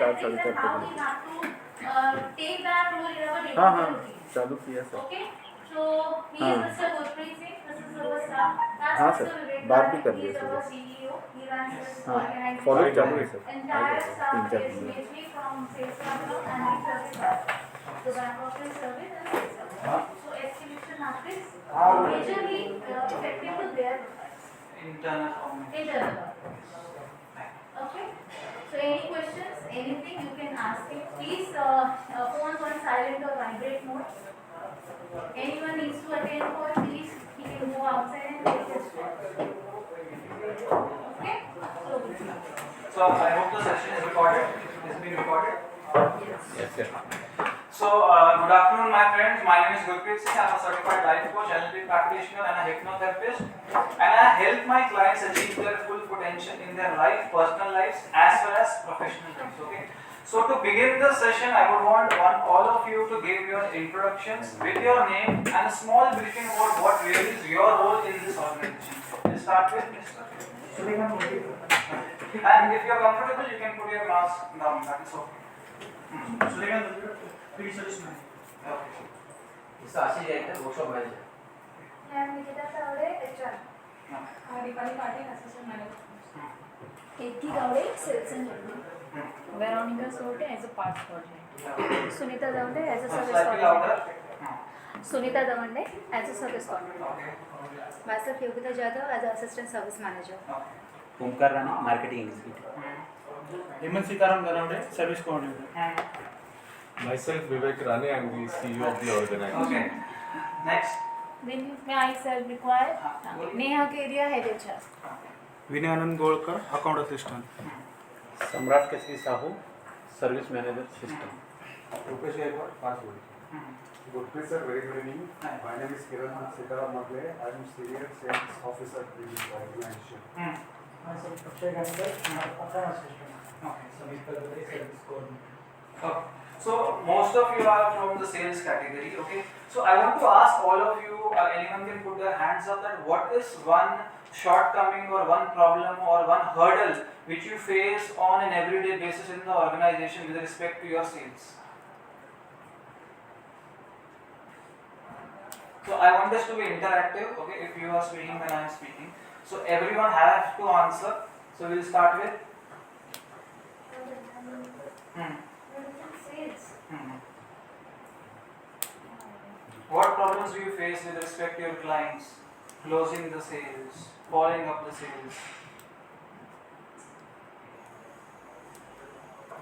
4 साढ़े 4 how तक we have to take that role in our हाँ day-to-day हाँ routine. चालू किया sir Okay, so he is हाँ Mr. Gurpreet Singh. This is our staff. That's हाँ Mr. सर Vivek बात भी Garg. कर He लिया is sir our CEO. He runs this हाँ organization. फॉलो चालू है सर आ Entire गया staff 3-4 is दिन में majorly from sales background and we service the back office service and sales service. So escalation matrix majorly effective to their internal. Okay. So any questions, anything you can ask him. Please phones on silent or vibrate mode. Anyone needs to attend call, please he can go outside and take his call. Okay. So I hope the session is recorded. Is being recorded. Yes sir So, good afternoon, my friends. My name is Gurpreet Singh. I'm a certified life coach, NLP practitioner, and a hypnotherapist. And I help my clients achieve their full potential in their life, personal lives, as well as professional lives. Okay. So, to begin the session, I would want all of you to give your introductions with your name and a small briefing about what really is your role in this organization. We'll start with Mr. And if you are comfortable, you can put your mask down. That is okay. Please listen. Okay. इसका Ashish director workshop manager I am Nikita Tavade, HR. Dipali Patil, assistant manager. Ethi Gowde, sales and learning. Veronica Sote as a parts coordinator. Sunita Davande as a service Slightly louder. coordinator. Sunita Davande as a service coordinator. Okay. Myself Yogita Jadhav as a assistant service manager. Okay. Omkar Rana marketing executive Hemant Sitaram Garawade service coordinator Myself Vivek Rane, I am the CEO of the organization. Okay. Next. Then myself required Neha Kedia, head HR. Vinay Anand गोळकर account assistant सम्राट Kesari Sahu service manager system Rupesh Gaekwad, fast food. Gurpreet sir, very good evening. My name is Kiran Sitaram Magle. I am Senior Sales Officer in this organization. myself Akshay Gander account assistant Okay. Sameep Kalbare service coordinator Okay. So most of you are from the sales category. Okay. So I want to ask all of you, anyone can put their hands up, that what is one shortcoming or one problem or one hurdle which you face on an everyday basis in the organization with respect to your sales. So I want this to be interactive. Okay, if you are speaking when I am speaking, so everyone has to answer. So we'll start with. Sales. What problems do you face with respect to your clients? Closing the sales, following up the sales.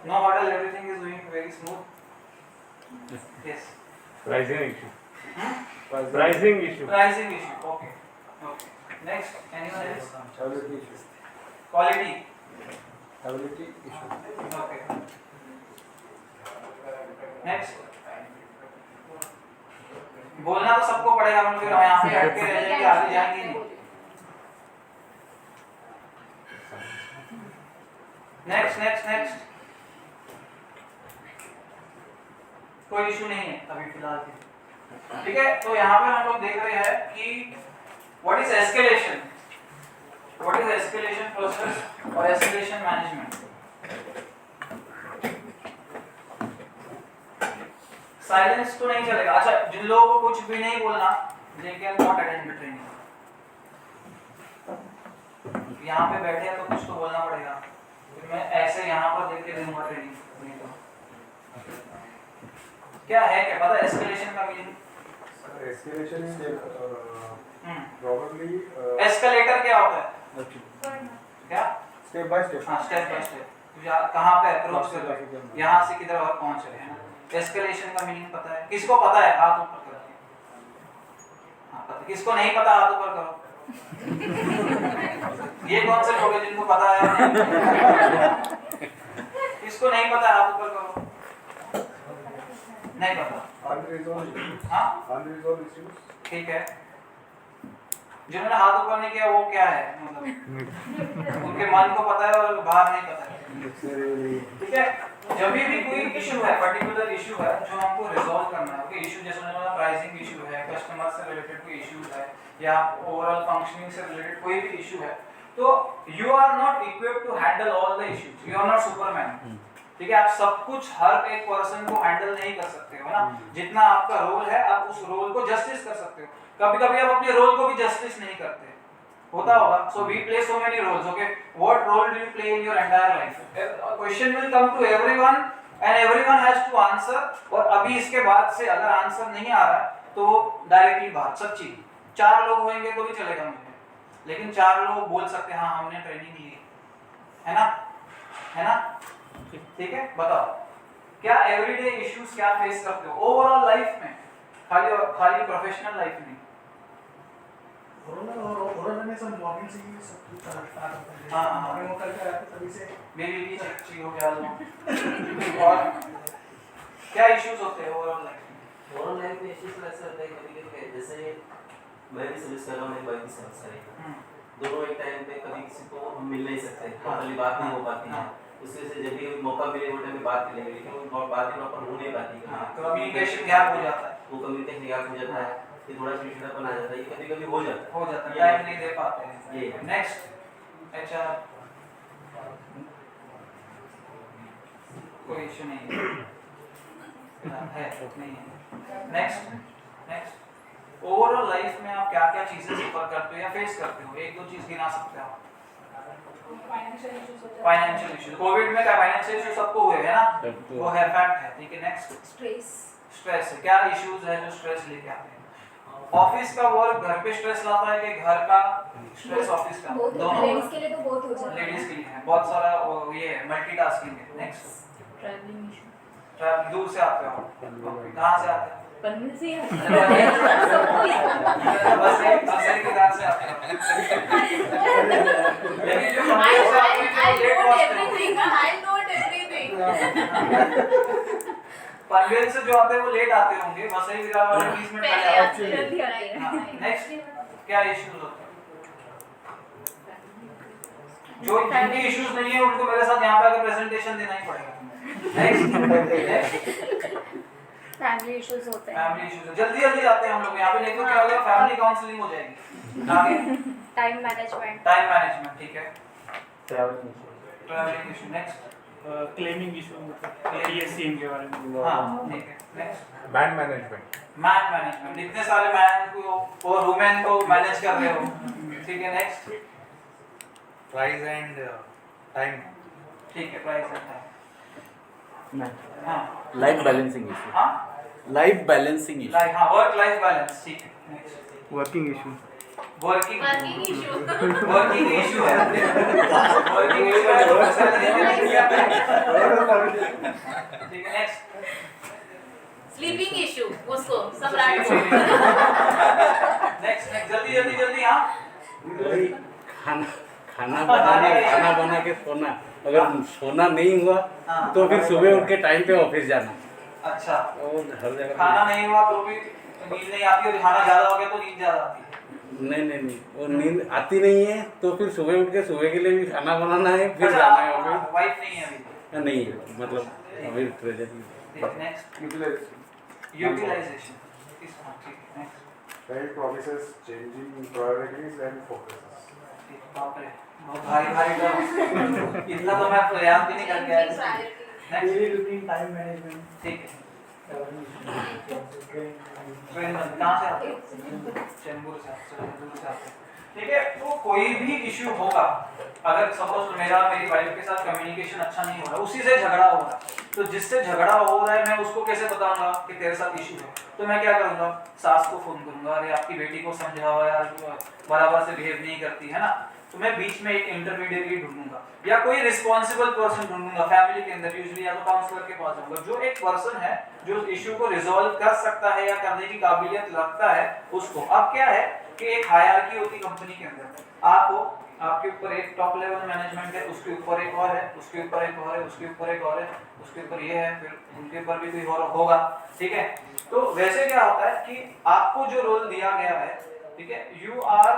No hurdle, everything is going very smooth. Yes. Pricing issue. Pricing issue. Pricing issue. Okay. Okay. Next, anyone else? Availability issue. Quality. Availability issue. Okay. Next. बोलना तो सबको पड़ेगा, हम लोग यहाँ पे हट के रह जाएंगे, आगे जाएंगे नहीं. Next next next. कोई इशू नहीं है अभी फिलहाल के. ठीक है, तो यहाँ पे हम लोग देख रहे हैं कि what is escalation, what is escalation process और एस्केलेशन मैनेजमेंट. साइलेंस तो नहीं चलेगा. अच्छा, जिन लोगों को कुछ भी नहीं बोलना, they can not attend the training. यहाँ पे बैठे हैं तो कुछ तो बोलना पड़ेगा. फिर मैं ऐसे यहाँ पर देख के दूंगा ट्रेनिंग नहीं तो. क्या है, क्या पता है एस्केलेशन का meaning? Escalation is probably escalator क्या होता है? क्या? step by step. हाँ, स्टेप बाय स्टेप. कहाँ पे अप्रोच कर रहे हैं, यहाँ से किधर और पहुँच रहे हैं. एस्केलेशन का मीनिंग पता है? किसको पता है? हाथ ऊपर करो. हाँ, पता. किसको नहीं पता? हाथ ऊपर करो. ये कौन से लोग हैं जिनको पता है? किसको नहीं पता? हाथ ऊपर करो. नहीं पता. Unresolved issues. हाँ, Unresolved issues. ठीक है. जिन्होंने हाथ ऊपर नहीं किया वो क्या है, मतलब उनके मन को पता है और बाहर नहीं पता है. ठीक है. जब भी कोई इशू है, पर्टिकुलर इशू है जो हमको रिजॉल्व करना है. ओके, इशू जैसे मैंने प्राइसिंग इशू है, कस्टमर से रिलेटेड कोई इशू है, या ओवरऑल फंक्शनिंग से रिलेटेड कोई भी इशू है, तो you are not equipped to handle all the issues. You are not Superman. ठीक है, आप सब कुछ हर एक पर्सन को हैंडल नहीं कर सकते हो, है ना। जितना आपका रोल है आप उस रोल को जस्टिस कर सकते हो। कभी कभी आप अपने रोल को भी जस्टिस नहीं करते, होता होगा। So we play so many roles, okay, what role do you play in your entire life? Question will come to everyone and everyone has to answer. और अभी इसके बाद से अगर आंसर नहीं आ रहा है तो डायरेक्टली बात, सच्ची 4 लोग होंगे तो भी चलेगा मुझे, लेकिन 4 लोग बोल सकते हैं हाँ हमने ट्रेनिंग ली है ना, है ना, ठीक है। बताओ क्या एवरीडे इश्यूज क्या फेस करते हो ओवरऑल लाइफ में, खाली प्रोफेशनल लाइफ में? कोरोना में सब ब्लॉगिंग से ही सब कुछ स्टार्ट होता है। हाँ, हमें वो करके आया था तभी से मेरी भी अच्छी हो गया लो। और क्या इश्यूज होते हैं ओवरऑल लाइफ में? ओवरऑल लाइफ में इश्यूज ऐसे होते हैं कभी कभी, जैसे मैं भी सर्विस कर रहा हूँ, मेरी वाइफ भी सर्विस कर रही है, दोनों एक टाइम पे कभी किसी को हम मिल नहीं सकते, प्रॉपर्ली बात नहीं हो पाती है। उससे से जब भी मौका मिले वो टाइम पे बात करेंगे, लेकिन वो बातें प्रॉपर हो नहीं पाती, कम्युनिकेशन गैप हो जाता है, वो कम्युनिकेशन गैप हो जाता है, फिर थोड़ा चिड़चिड़ापन आ जाता है, ये कभी कभी हो जाता है, टाइम नहीं दे पाते हैं। ये नेक्स्ट एचआर कोई इशू नहीं है नहीं है। नेक्स्ट ओवरऑल लाइफ में आप क्या क्या चीजें सफर करते हो या फेस करते हो, 1-2 चीज गिना सकते हो? फाइनेंशियल इश्यूज होते हैं। फाइनेंशियल इश्यूज, कोविड में क्या फाइनेंशियल इश्यूज सबको हुए है ना, वो है फैक्ट है, ठीक है। नेक्स्ट स्ट्रेस है, क्या इश्यूज है जो स्ट्रेस लेके आते हैं? ऑफिस का वर्क घर पे स्ट्रेस लाता है कि घर का स्ट्रेस ऑफिस का? दोनों। लेडीज के लिए तो बहुत हो जाता है। लेडीज के लिए है बहुत सारा ये मल्टीटास्किंग है। नेक्स्ट ट्रैवलिंग इशू, ट्रैवल दूर से आते हो, कहाँ से आते हो? पन्ने से बस एक किताब से आते हो। लेकिन जो पनवेल से आते हैं वो लेट पहुंचते हैं। पनवेल से जो आते हैं वो लेट आते होंगे, वसई विरार वाले 20 मिनट पहले आते हैं। जल्दी आते हैं। नेक्स्ट क्या इश्यूज होते हैं? जो जिनके इश्यूज नहीं है उनको मेरे साथ यहाँ पे आकर प्रेजेंटेशन देना ही पड़ेगा। नेक्स्ट फैमिली इश्यूज होते हैं। फैमिली इश्यूज जल्दी जल्दी आते हैं हम लोग यहाँ पे, नहीं तो क्या होगा फैमिली काउंसलिंग हो जाएगी। आगे टाइम मैनेजमेंट, ठीक है। Travelling issue, travelling issue. Next claiming issue, TSCM के बारे में। हाँ ठीक है। Next man management, man management, इतने सारे मैन को और वुमेन को मैनेज कर रहे हो, ठीक है। नेक्स्ट प्राइस एंड टाइम, ठीक है, प्राइस एंड टाइम। हाँ लाइफ बैलेंसिंग इशू, हाँ लाइफ बैलेंसिंग इशू, लाइक हाँ वर्क लाइफ बैलेंस, ठीक है। Next working issue, working issue working issue है, वर्किंग इशू है तो पैसा नहीं दिया, ठीक है। नेक्स्ट स्लीपिंग इशू, उसको सम्राट को। नेक्स्ट जल्दी जल्दी जल्दी। हाँ खाना बना के सोना, अगर सोना नहीं हुआ तो फिर सुबह उठ के टाइम पे ऑफिस जाना। अच्छा, और हर जगह खाना नहीं हुआ तो भी नींद नहीं आती, और खाना ज्यादा हो गया तो नींद ज्यादा आती है। नहीं वो नींद आती नहीं है तो फिर सुबह उठ के सुबह के लिए भी खाना बनाना है, फिर जाना है ऑफिस। वाइफ नहीं है अभी? नहीं है, मतलब अभी प्रेजेंट। Next Utilization. यूटिलाइजेशन, ठीक है। Next Client promises changing priorities and focuses. बाप रे बहुत भारी टर्म, इतना तो मैं प्रयास भी नहीं करके आया। Next daily routine, time management. ठीक है। ट्रेन कहाँ से आते हो? चेंबूर से आते हो, ठीक है। तो कोई भी इश्यू होगा, अगर सपोज मेरी वाइफ के साथ कम्युनिकेशन अच्छा नहीं हो रहा, उसी से झगड़ा हो रहा है, तो जिससे झगड़ा हो रहा है मैं उसको कैसे बताऊंगा कि तेरे साथ इश्यू है? तो मैं क्या करूंगा, सास को फोन करूंगा, अरे आपकी बेटी को समझाओ यार, बराबर से बिहेव नहीं करती है ना। तो मैं बीच में एक इंटरमीडिएट ढूंढूंगा या कोई रिस्पॉन्सिबल पर्सन ढूंढूंगा फैमिली के अंदर, यूजुअली या तो काउंसलर के पास जाऊंगा, जो एक पर्सन है जो इश्यू को रिजॉल्व कर सकता है या करने की काबिलियत रखता है उसको। अब क्या है कि एक हायरार्की होती है कंपनी के अंदर, आपके ऊपर एक टॉप लेवल मैनेजमेंट है, उसके ऊपर एक और है, उसके ऊपर एक और है, उसके ऊपर एक और है, उसके ऊपर ये है, फिर उनके ऊपर भी कोई और होगा, ठीक है। तो वैसे क्या होता है कि आपको जो रोल दिया गया है, ठीक है, you are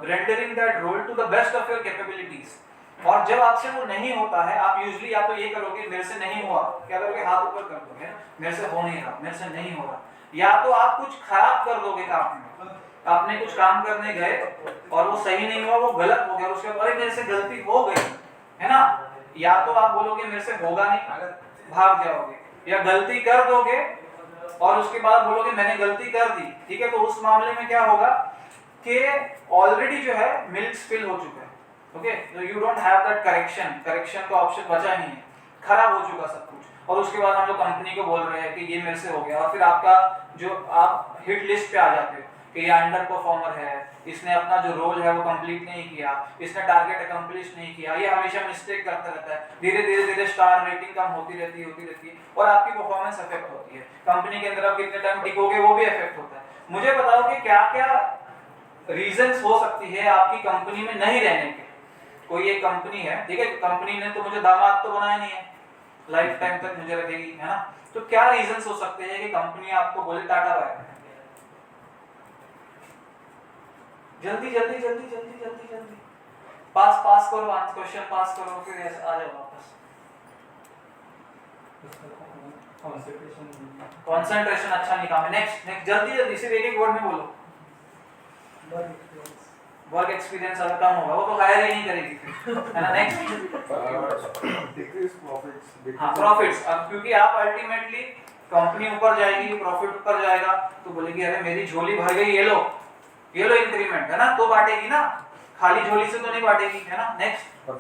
rendering that role to the best of your capabilities. और जब आपसे वो नहीं होता है, आप यूजुअली या तो ये करोगे मेरे से नहीं हुआ, क्या करोगे, हाथ ऊपर कर दोगे, मेरे से हो नहीं रहा, मेरे से नहीं हो रहा, या तो आप कुछ खराब कर दोगे काम में, आपने कुछ काम करने गए और वो सही नहीं हुआ, वो गलत हो गया, उसके बाद अरे मेरे से गलती हो गई है ना, या तो आप बोलोगे मेरे से होगा नहीं, भाग जाओगे, या गलती कर दोगे और उसके बाद बोलोगे मैंने गलती कर दी, ठीक है। तो उस मामले में क्या होगा कि ऑलरेडी जो है मिल्क स्पिल हो चुका है, ओके, तो you don't have that correction का ऑप्शन बचा नहीं है, खराब हो चुका सब कुछ। और उसके बाद हम लोग कंपनी को बोल रहे हैं कि ये मेरे से हो गया, और फिर आपका जो आप हिट लिस्ट पे आ जाते हो कि ये अंडर परफॉर्मर है, इसने अपना जो रोल है वो कंप्लीट नहीं किया, इसने टारगेट अकम्प्लिश नहीं किया, ये हमेशा मिस्टेक करता रहता है, धीरे धीरे स्टार रेटिंग कम होती रहती है और आपकी परफॉर्मेंस अफेक्ट होती है। कंपनी के अंदर आप कितने टाइम टिकोगे वो भी अफेक्ट होता है। मुझे बताओ कि क्या क्या रीजंस हो सकती है आपकी कंपनी में नहीं रहने के। कोई एक कंपनी है, ठीक है, कंपनी ने तो मुझे दामाद तो बनाया नहीं है, लाइफ टाइम तक मुझे रखेगी, है ना, तो क्या रीजंस हो सकते हैं कि कंपनी आपको बोले टाटा बाय। जल्दी जल्दी जल्दी जल्दी जल्दी जल्दी पास करो, क्वेश्चन पास करो, फिर आ जाओ वापस। कंसंट्रेशन अच्छा नहीं काम है। नेक्स्ट जल्दी जल्दी सिर्फ एक वर्ड में बोलो। वर्क एक्सपीरियंस अगर कम होगा वो तो हायर ही नहीं करेगी फिर, है ना। Next decrease profits. हाँ, प्रॉफिट्स। अब क्योंकि आप अल्टीमेटली कंपनी ऊपर जाएगी, प्रॉफिट ऊपर जाएगा, तो बोलेगी अरे मेरी झोली भर गई, ये लो इंक्रीमेंट, है ना, तो बांटेगी ना, खाली झोली से तो नहीं बांटेगी, है ना। नेक्स्ट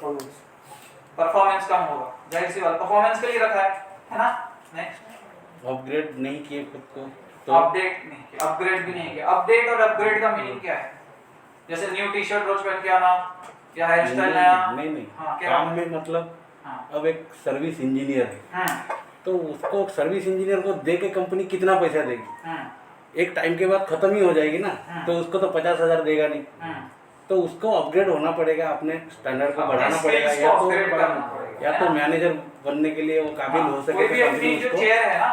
परफॉर्मेंस कम होगा, जाहिर सी बात, परफॉर्मेंस के लिए रखा है ना। नेक्स्ट अपग्रेड नहीं किए खुद को, तो अपडेट नहीं किया, अपग्रेड भी नहीं किया। अपडेट और अपग्रेड का मीनिंग क्या है? जैसे न्यू टी शर्ट रोज पहन के आना या हेयर स्टाइल नया। नहीं हाँ, क्या काम में मतलब हाँ। अब एक सर्विस इंजीनियर है, तो उसको सर्विस इंजीनियर को दे के कंपनी कितना पैसा देगी? एक टाइम के बाद खत्म ही हो जाएगी ना, तो उसको तो 50,000 देगा नहीं, तो उसको अपग्रेड होना पड़ेगा, अपने स्टैंडर्ड को बढ़ाना पड़ेगा, या तो मैनेजर बनने के लिए वो काबिल हो सके। कोई भी अपनी जो चेयर है ना,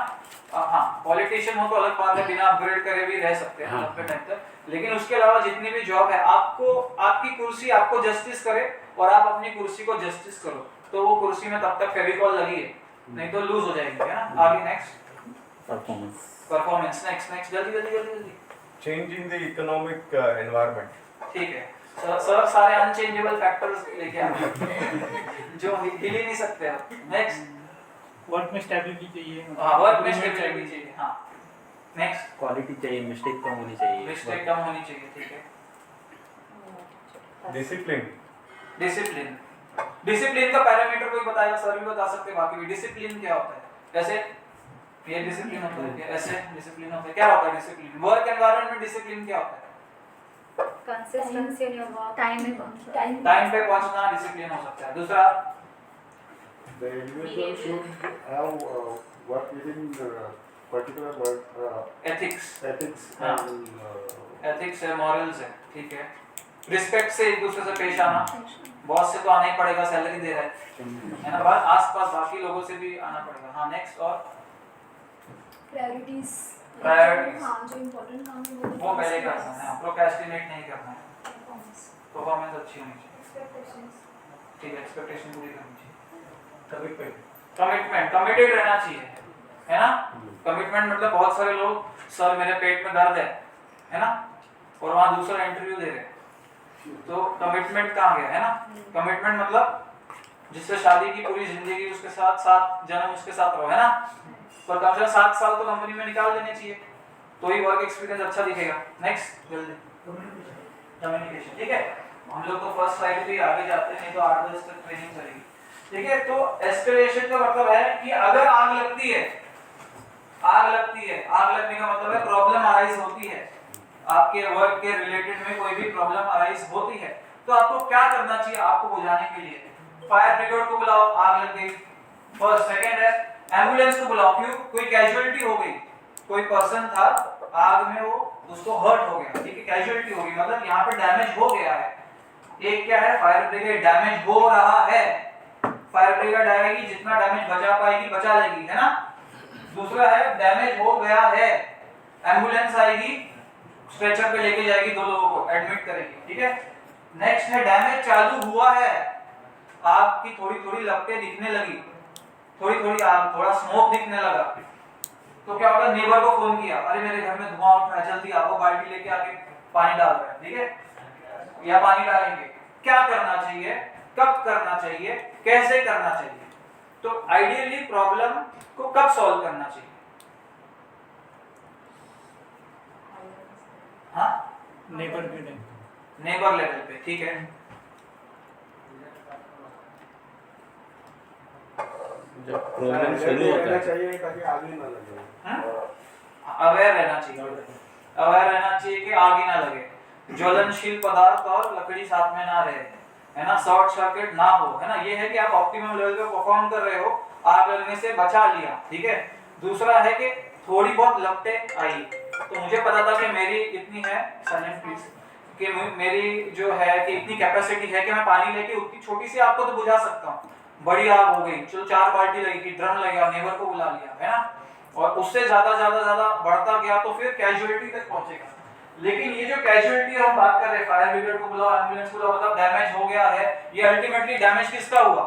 हाँ, पॉलिटिशियन हो तो अलग बात है, बिना अपग्रेड करे भी रह सकते हैं अपने टाइम तक, लेकिन उसके अलावा जितनी भी जॉब है, आपको आपकी कुर्सी आपको जस्टिस करे और आप अपनी कुर्सी को जस्टिस करो, तो वो कुर्सी में तब तक फेविकॉल लगी है, नहीं तो लूज हो जाएगी, है ना। आगे नेक्स्ट परफॉर्मेंस। नेक्स्ट जल्दी जल्दी जल्दी जल्दी। Change in the economic environment. ठीक है सर, सारे अनचेंजेबल फैक्टर्स लेके आए जो हिल ही नहीं सकते आप। नेक्स्ट वर्क में स्टेबिलिटी चाहिए। हाँ, वर्क में स्टेबिलिटी चाहिए। हाँ, नेक्स्ट क्वालिटी चाहिए, मिस्टेक कम होनी चाहिए। मिस्टेक कम होनी चाहिए, ठीक है। डिसिप्लिन का पैरामीटर कोई बताएगा? सर भी बता सकते, बाकी भी। डिसिप्लिन क्या होता है? जैसे ये डिसिप्लिन होता है, ऐसे डिसिप्लिन होता है, क्या होता है डिसिप्लिन? वर्क एनवायरनमेंट में डिसिप्लिन क्या होता है? Consistency in your work, time पे पहुंचना डिसिप्लिन हो सकता है। दूसरा, The individual should have work within particular work ethics ethics and ethics है, मॉरल्स है, ठीक है। रिस्पेक्ट से एक दूसरे से पेश आना, बॉस से तो आना ही पड़ेगा, सैलरी दे रहा है ना, बाद आसपास बाकी लोगों से भी आना पड़ेगा। हाँ, नेक्स्ट और प्रायोरिटीज, हाँ, जो इम्पोर्टेंट काम है वो पहले करना है, प्रोक्रेस्टिनेट नहीं करना है, परफॉर्मेंस अच्छी होनी चाहिए, ठीक है, एक्सपेक्टेशन पूरी करनी चाहिए। कमिटमेंट, कमिटेड रहना चाहिए, है ना। कमिटमेंट मतलब बहुत सारे लोग, सर मेरे पेट में दर्द है ना, और वहाँ दूसरा इंटरव्यू दे रहे, तो कमिटमेंट कहाँ गया, है ना। कमिटमेंट मतलब जिससे शादी की पूरी जिंदगी उसके साथ, 7 जन्म उसके साथ रहो, है ना, पर कम से कम 7 साल तो कंपनी में निकाल देने चाहिए, तो ही वर्क एक्सपीरियंस अच्छा दिखेगा। नेक्स्ट जल्दी, कम्युनिकेशन, ठीक है। हम लोग तो फर्स्ट स्लाइड पे आगे जाते हैं, नहीं तो 8 बजे तक ट्रेनिंग चलेगी, ठीक है। तो एस्केलेशन का मतलब है कि अगर आग लगती है, आग लगने का मतलब है प्रॉब्लम अराइज होती है, आपके वर्क के रिलेटेड में कोई भी प्रॉब्लम अराइज होती है, तो आपको क्या करना चाहिए? आपको बुझाने के लिए फायर ब्रिगेड को बुलाओ, आग लग गई, फर्स्ट। सेकंड है एम्बुलेंस को बुलाओ, क्यों? कोई कैजुअलिटी हो गई, कोई पर्सन था आग में, वो उसको हर्ट हो गया, ठीक है, कैजुअलिटी हो गई, मतलब यहाँ पे डैमेज हो गया है। एक क्या है? फायर ब्रिगेड, डैमेज हो रहा है, फायर ब्रिगेड आएगी, जितना डैमेज बचा पाएगी बचा लेगी, है ना। दूसरा है डैमेज हो गया है, एम्बुलेंस आएगी, स्ट्रेचर पे लेके जाएगी, 2 लोगों को एडमिट करेगी, ठीक है। नेक्स्ट है डैमेज चालू हुआ है, आग की थोड़ी थोड़ी लपटें दिखने लगी, थोड़ी आग, थोड़ा स्मोक दिखने लगा, तो क्या होगा? नेबर को फोन किया, अरे मेरे घर में धुआं उठ रहा है, जल्दी आओ, बाल्टी लेके आके पानी डाल रहे हैं, ठीक है, या पानी डालेंगे। क्या करना चाहिए? कब करना चाहिए, कैसे करना चाहिए। तो आइडियली प्रॉब्लम को कब सॉल्व करना चाहिए? हाँ, नेबर के टाइम, नेबर लेवल पे, ठीक है। जब प्रॉब्लम शुरू होता है चाहिए ताकि आग ही ना लगे। अवेयर रहना चाहिए, अवेयर रहना चाहिए कि आग ही ना लगे, ज्वलनशील पदार्थ और लकड़ी साथ में ना रहे, है ना, शॉर्ट सर्किट ना हो, है ना। ये है कि आप ऑप्टिमम लेवल पे परफॉर्म कर रहे हो, आग लगने से बचा लिया, ठीक है। दूसरा है कि थोड़ी बहुत लपटें आई, तो मुझे पता था कि मेरी इतनी है, साइलेंट प्लीज, कि मेरी जो है कि इतनी कैपेसिटी है कि मैं पानी लेके उतनी छोटी सी आग को तो बुझा सकता हूँ। बड़ी आग हो गई, चलो 4 बाल्टी लगेगी, ड्रम लगेगा, नेबर को बुला लिया, है ना, और उससे ज्यादा बढ़ता गया तो फिर कैजुअलिटी तक पहुंचेगा। लेकिन ये जो कैजुअलिटी हम बात कर रहे हैं, फायर ब्रिगेड को बुलाओ, एम्बुलेंस को बुलाओ, मतलब डैमेज हो गया है, ये अल्टीमेटली डैमेज किसका हुआ,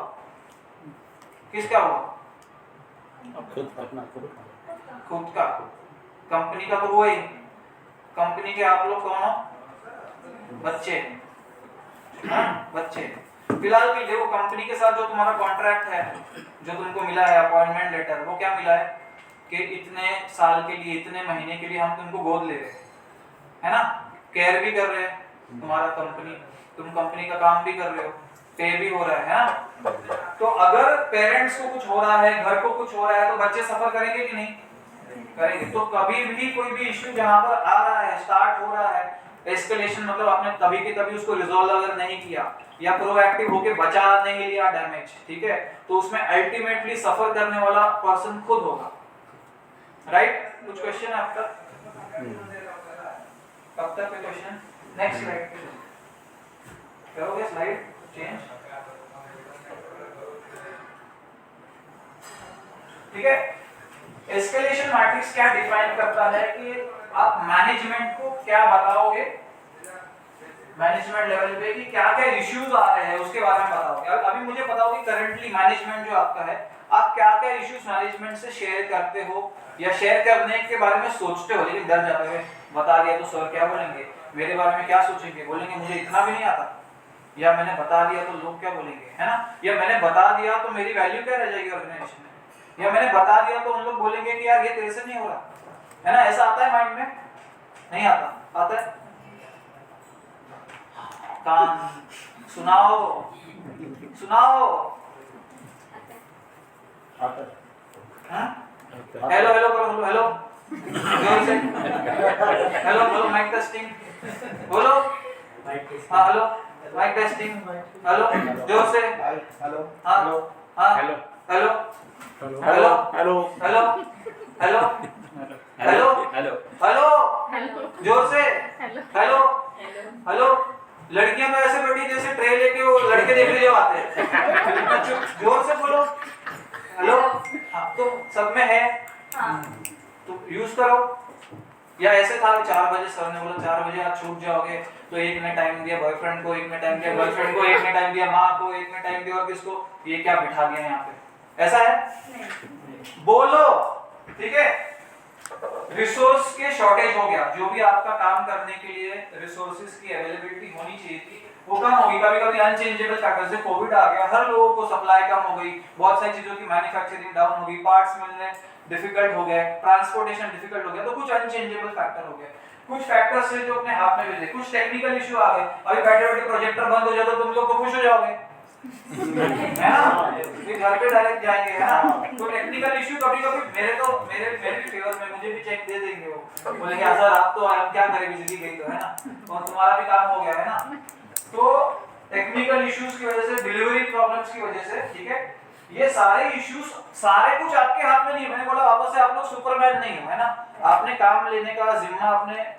किसका हुआ? खुद का, कंपनी का तो हुआ ही। कंपनी के आप लोग कौन हो? बच्चे, बच्चे। फिलहाल के लिए वो कंपनी के साथ जो तुम्हारा कॉन्ट्रैक्ट है, जो तुमको मिला है अपॉइंटमेंट लेटर, वो क्या मिला है कि इतने साल के लिए, इतने महीने के लिए हम तुमको गोद ले रहे हैं, है ना, केयर भी कर रहे हैं तुम्हारा कंपनी, तुम कंपनी का काम भी कर रहे हो, पे भी हो रहा है ना। तो अगर पेरेंट्स को कुछ हो रहा है, घर को कुछ हो रहा है, तो बच्चे सफर करेंगे कि नहीं करेंगे? तो कभी भी कोई भी इश्यू जहां पर आ रहा है, स्टार्ट हो रहा है, एस्केलेशन मतलब आपने तभी के तभी उसको रिजॉल्व अगर नहीं किया या प्रोएक्टिव होके बचा नहीं लिया डैमेज, ठीक है, तो उसमें अल्टीमेटली सफर करने वाला पर्सन खुद होगा, राइट। कुछ क्वेश्चन है अब तक? अब तक कोई क्वेश्चन? नेक्स्ट स्लाइड करोगे, स्लाइड चेंज, ठीक है। एस्केलेशन मैट्रिक्स क्या डिफाइन करता है कि आप मैनेजमेंट को क्या बताओगे, मैनेजमेंट लेवल पे कि क्या क्या इश्यूज आ रहे हैं उसके बारे में बताओगे। अभी मुझे बताओ कि करंटली मैनेजमेंट जो आपका है, आप क्या क्या इश्यूज मैनेजमेंट से शेयर करते हो या शेयर करने के बारे में सोचते हो, लेकिन डर जाते हुए, बता दिया तो सर क्या बोलेंगे, मेरे बारे में क्या सोचेंगे, बोलेंगे मुझे इतना भी नहीं आता, या मैंने बता दिया तो लोग क्या बोलेंगे, है ना, या मैंने बता दिया तो मेरी वैल्यू क्या रह जाएगी ऑर्गेनाइजेशन में, या मैंने बता दिया तो उन लोग बोलेंगे कि यार ये तेरे से नहीं हो रहा, है ना। ऐसा आता है माइंड में? नहीं आता? आता है? कान सुनाओ, सुनाओ। हेलो हेलो करो, hello hello, hello hello, mic testing, बोलो, हाँ हेलो, माइक टेस्टिंग, हेलो, जोर से, हेलो, हाँ हाँ, hello hello hello hello hello hello hello hello hello, जोर से, हेलो, हेलो हेलो। लड़कियां तो ऐसे बैठी जैसे ट्रे लेके वो लड़के देखने जो आते हैं, जोर से बोलो, हेलो। हाँ, तो सब में है, हाँ, तो यूज करो। या ऐसे था 4 बजे सर ने बोला 4 बजे आप छूट जाओगे, तो एक ने टाइम दिया बॉयफ्रेंड को, एक ने टाइम दिया गर्लफ्रेंड को, एक ने टाइम दिया माँ को, एक ने टाइम दिया और किसको, ये क्या बिठा दिया यहाँ पे, ऐसा है? नहीं, बोलो, ठीक है। रिसोर्स के शॉर्टेज हो गया, जो भी आपका काम करने के लिए रिसोर्सेज की अवेलेबिलिटी होनी चाहिए थी वो कम होगी। कभी कभी अनचेंजेबल फैक्टर्स से कोविड आ गया, हर लोगों को सप्लाई कम हो गई, बहुत सारी चीजों की मैन्युफैक्चरिंग डाउन हो गई, पार्ट्स मिलने डिफिकल्ट हो गए, ट्रांसपोर्टेशन डिफिकल्ट हो गया, तो कुछ अनचेंजेबल फैक्टर हो गए। कुछ फैक्टर्स है जो अपने हाथ में मिले, कुछ टेक्निकल इशू आ गए। अभी बैठे बैठे प्रोजेक्टर बंद हो जाए तो तुम लोग तो खुश हो जाओगे, है ना, फिर घर पे डायरेक्ट जाएंगे, है ना। तो टेक्निकल इशू कभी कभी मेरे भी फेवर में, मुझे भी चेक दे देंगे, वो बोलेंगे सर आप तो आए, क्या करें, बिजली गई तो, है ना, और तुम्हारा भी काम हो गया, है ना। तो टेक्निकल इश्यूज की वजह से, डिलीवरी प्रॉब्लम्स की वजह से, ठीक है, ये सारे इश्यूज, सारे कुछ आपके हाथ में नहीं है। मैंने बोला वापस से आप लोग सुपरमैन नहीं हो, है ना, आपने काम लेने का जिम्मा आपने